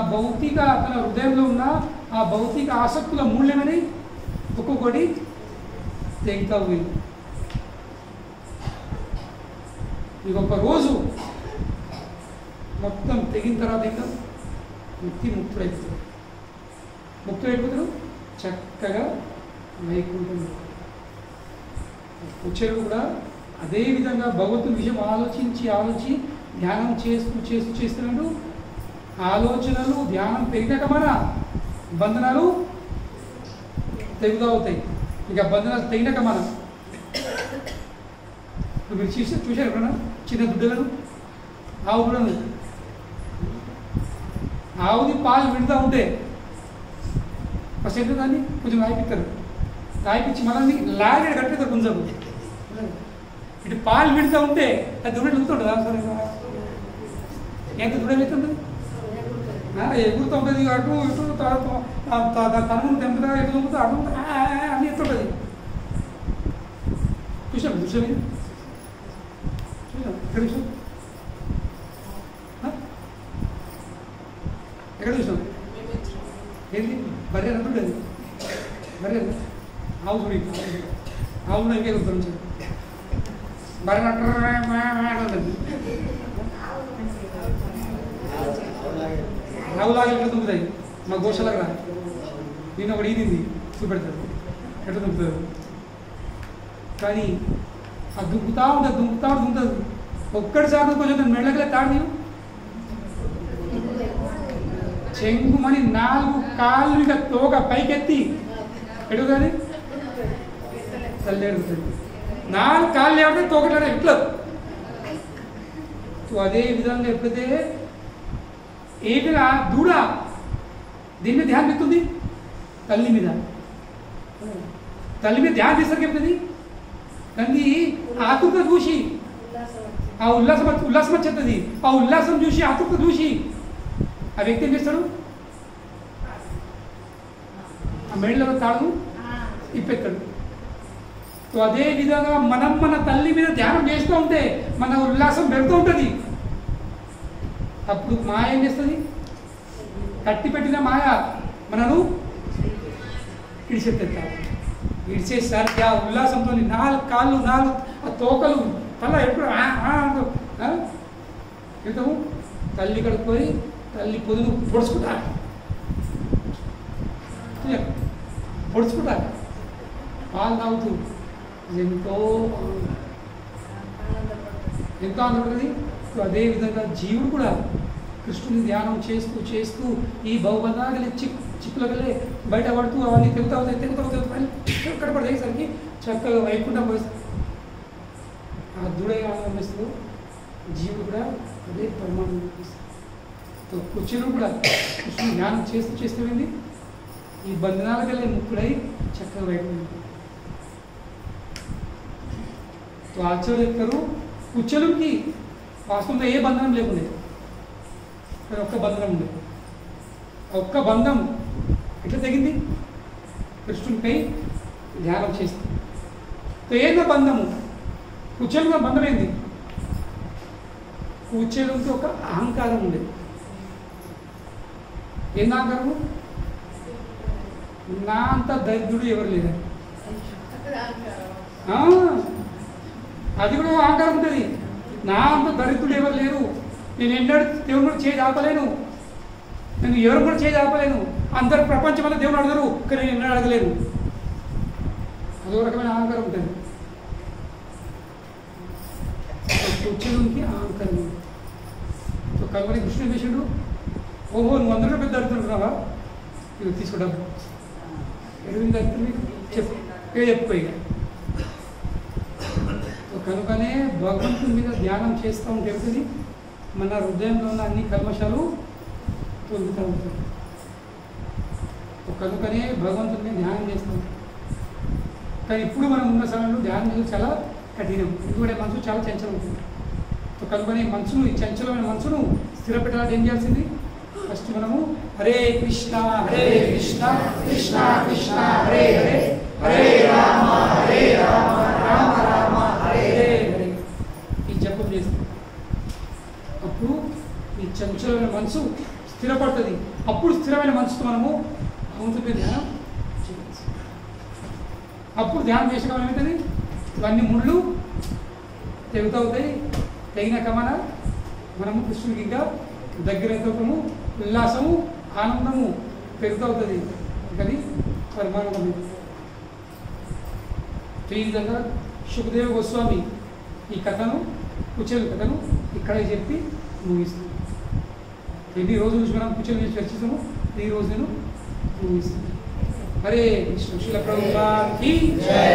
హృదయంలో ఉన్న ఆ భౌతిక ఆసక్తుల మూల్యమని ఒక్కొక్కటి తెగుతా పోయింది. ఇంకొక రోజు మొత్తం తెగిన తర్వాత ఇంకా ముక్తుడైపోతాడు, చక్కగా వైకుంఠం. కుచేలుడు కూడా అదేవిధంగా భగవంతుని విషయం ఆలోచించి ధ్యానం చేస్తున్నాడు. ఆలోచనలు ధ్యానం పెరిగినాక మన బంధనాలు తెగుతూ అవుతాయి. ఇక బంధనాలు తెగినాక మనం మీరు చూశారు ఎప్పుడన్నా చిన్న దుడ్డలను, ఆవు దూడను, ఆవుది పాలు విడుతూ ఉంటే ఫస్ట్ ఎంత దాన్ని కొంచెం రాయిపిస్తారు, రాయిపించి మనల్ని లాగేడు కట్టేస్తారు కొంచెం. ఇటు పాలు విడుతూ ఉంటే అది దుడ్డలు ఎగుతుంటుందా? సరే ఎంత దుడ్డలు అవుతుంది, ఎగురుతూ ఉంటుంది. అటు ఇటు తనము తెంపుతా, ఎటు తెంపుతా, అటు అన్నీ ఎత్తుంటుంది. చూసాం చూసాం ఇది చూసాం ఎక్కడ చూసాం, ఎక్కడ చూసాం? ఏంటి బర్రె అంటుండేది, బర్రె ఆవు చూడి, ఆవు కూడా ఇంకే గుర్తు బర్రె అంటుంది. ఆవులాగా ఎట్లా దుంపుతాయి మా గోషలాగా. నేను ఒకటి ఈదింది చూపెడతారు ఎట్లా దుంపుతారు. కానీ అది దుంపుతా ఉంటుంది, దుంపుతుంది. ఒక్కడిసారి కొంచెం మెళ్ళకలే తాడు చెంగుమని 4 కాళ్ళు ఇక తోక పైకెత్తి ఎడుగుతుంది, తల్లి ఎడుగుతుంది. 4 కాళ్ళు లేకపోతే తోకట్లాడే ఎట్లా. అదే విధంగా ఎప్పుడైతే ఏకగా దూడ దీని మీద ధ్యానం పెడుతుంది, తల్లి మీద ధ్యానం చేసరికి చెప్తుంది. దాన్ని ఆతురత చూసి ఆ ఉల్లాసం వచ్చేస్తుంది. ఆ ఉల్లాసం చూసి ఆతురత చూసి ఆ వ్యక్తి ఏం చేస్తాడు, ఆ మెడలో తాడు ఇప్పెత్తాడు. అదే విధంగా మనం మన తల్లి మీద ధ్యానం చేస్తూ ఉంటే మన ఉల్లాసం పెడుతూ ఉంటుంది. అప్పుడు మాయ ఏం చేస్తుంది, కట్టి పెట్టిన మాయ మనను ఇడిచెత్తాడు. ఇడిచేసరికి ఆ ఉల్లాసంతో 4 కాళ్ళు 4 తోకలు తల ఎప్పుడు వెళ్తాము. తల్లి కడుక్కొని తల్లి పొదును పొడుచుకుంటారు పాలు తాగుతూ ఎంతో ఆనందపడుతుంది. అదేవిధంగా జీవుడు కూడా కృష్ణుని ధ్యానం చేస్తూ చేస్తూ ఈ బహుబంధాగలే చిక్కులగలే బయటపడుతూ అవన్నీ తెగుతాయి కడపడేసరికి చక్కగా వైకుంఠం పోయిస్తుంది. ఆ దూడే ఆనందిస్తూ జీవుడు కూడా అదే పరిమాణం చూపిస్తుంది. కుర్చీలు కూడా కృష్ణుని ధ్యానం చేస్తూ వెళ్ళి ఈ బంధనాలకెళ్ళే ముక్కుడై చక్కగా వైకుంఠం. ఆచార్యులు చెప్తారు కుచ్చలుకి వాస్తవంగా ఏ బంధనం లేకుండే, ఒక్క బంధనం ఉండే. ఒక్క బంధం ఎట్లా తెగింది, కృష్ణునిపై ధ్యానం చేస్తుంది. ఏందో బంధము, కుచ్చలుగా బంధం ఏంది, కుచ్చేలుకి ఒక అహంకారం ఉండేది. ఏంది అహంకారము, నా అంత దరిద్రుడు ఎవరు లేదని. అది కూడా అహంకారం ఉంటుంది. నా అంత దరిద్రుడు ఎవరు లేరు, నేను ఎన్నడూ దేవుని కూడా చేయి ఆపలేను, నేను ఎవరు కూడా చేయి ఆపలేను, అందరు ప్రపంచం అంతా దేవుని అడగరు కానీ నేను ఎన్నడూ అడగలేను. అదో రకమైన అహంకారం ఉంటుంది. కుచ్చేలుకి అహంకారం ఉంది. సో కాబట్టి కృష్ణుడు చేసాడు, ఓహో నువ్వు అందరూ పెద్ద దరిద్రుడున్నావా, ఇది తీసుకుంటా ఎడుగుని దరిద్రుడు చెప్పుకో. ఇక కనుకనే భగవంతుని మీద ధ్యానం చేస్తూ ఉంటే మన హృదయంలో ఉన్న అన్ని కల్మషాలు తొలుగుతూ ఉంటుంది. కనుకనే భగవంతుని మీద ధ్యానం చేస్తాం. కానీ ఇప్పుడు మనం ఉన్న సమయంలో ధ్యానం చేయడం చాలా కఠినం, ఎందుకంటే మనసు చాలా చంచలం ఉంటుంది. కనుకనే మనసును, ఈ చంచలమైన మనసును స్థిరపెట్టాలంటే ఏం చేయాల్సింది, ఫస్ట్ మనము హరే కృష్ణ కృష్ణ కృష్ణ హరే హరే, హరే రామ రామ రామ హరే హరే ఈ జపం చేస్తాం. అప్పుడు ఈ చంచలమైన మనసు స్థిరపడుతుంది. అప్పుడు స్థిరమైన మనసుతో మనము భగవంతుడి మీద ధ్యానం చేయవచ్చు. అప్పుడు ధ్యానం చేసిన ఏమవుతుంది, ఇవన్నీ ముళ్ళు తెగుతవుతాయి. తెగినాక మనము కృష్ణుడికి ఇంకా దగ్గర అవుతాము, ఉల్లాసము ఆనందము పెరుగుతవుతుంది. అది పరిమాణం. ఈ విధంగా సుఖదేవ గోస్వామి ఈ కథను, కుచేలు కథను ఇక్కడే చెప్పి ముగిస్తుంది. ఎన్ని రోజుల నుంచి మనం కుచేలు చర్చిస్తాము, ఈ రోజు నేను ముగిస్తుంది. హరే కృష్ణ. శిల ప్రభుపాద్ కీ జై.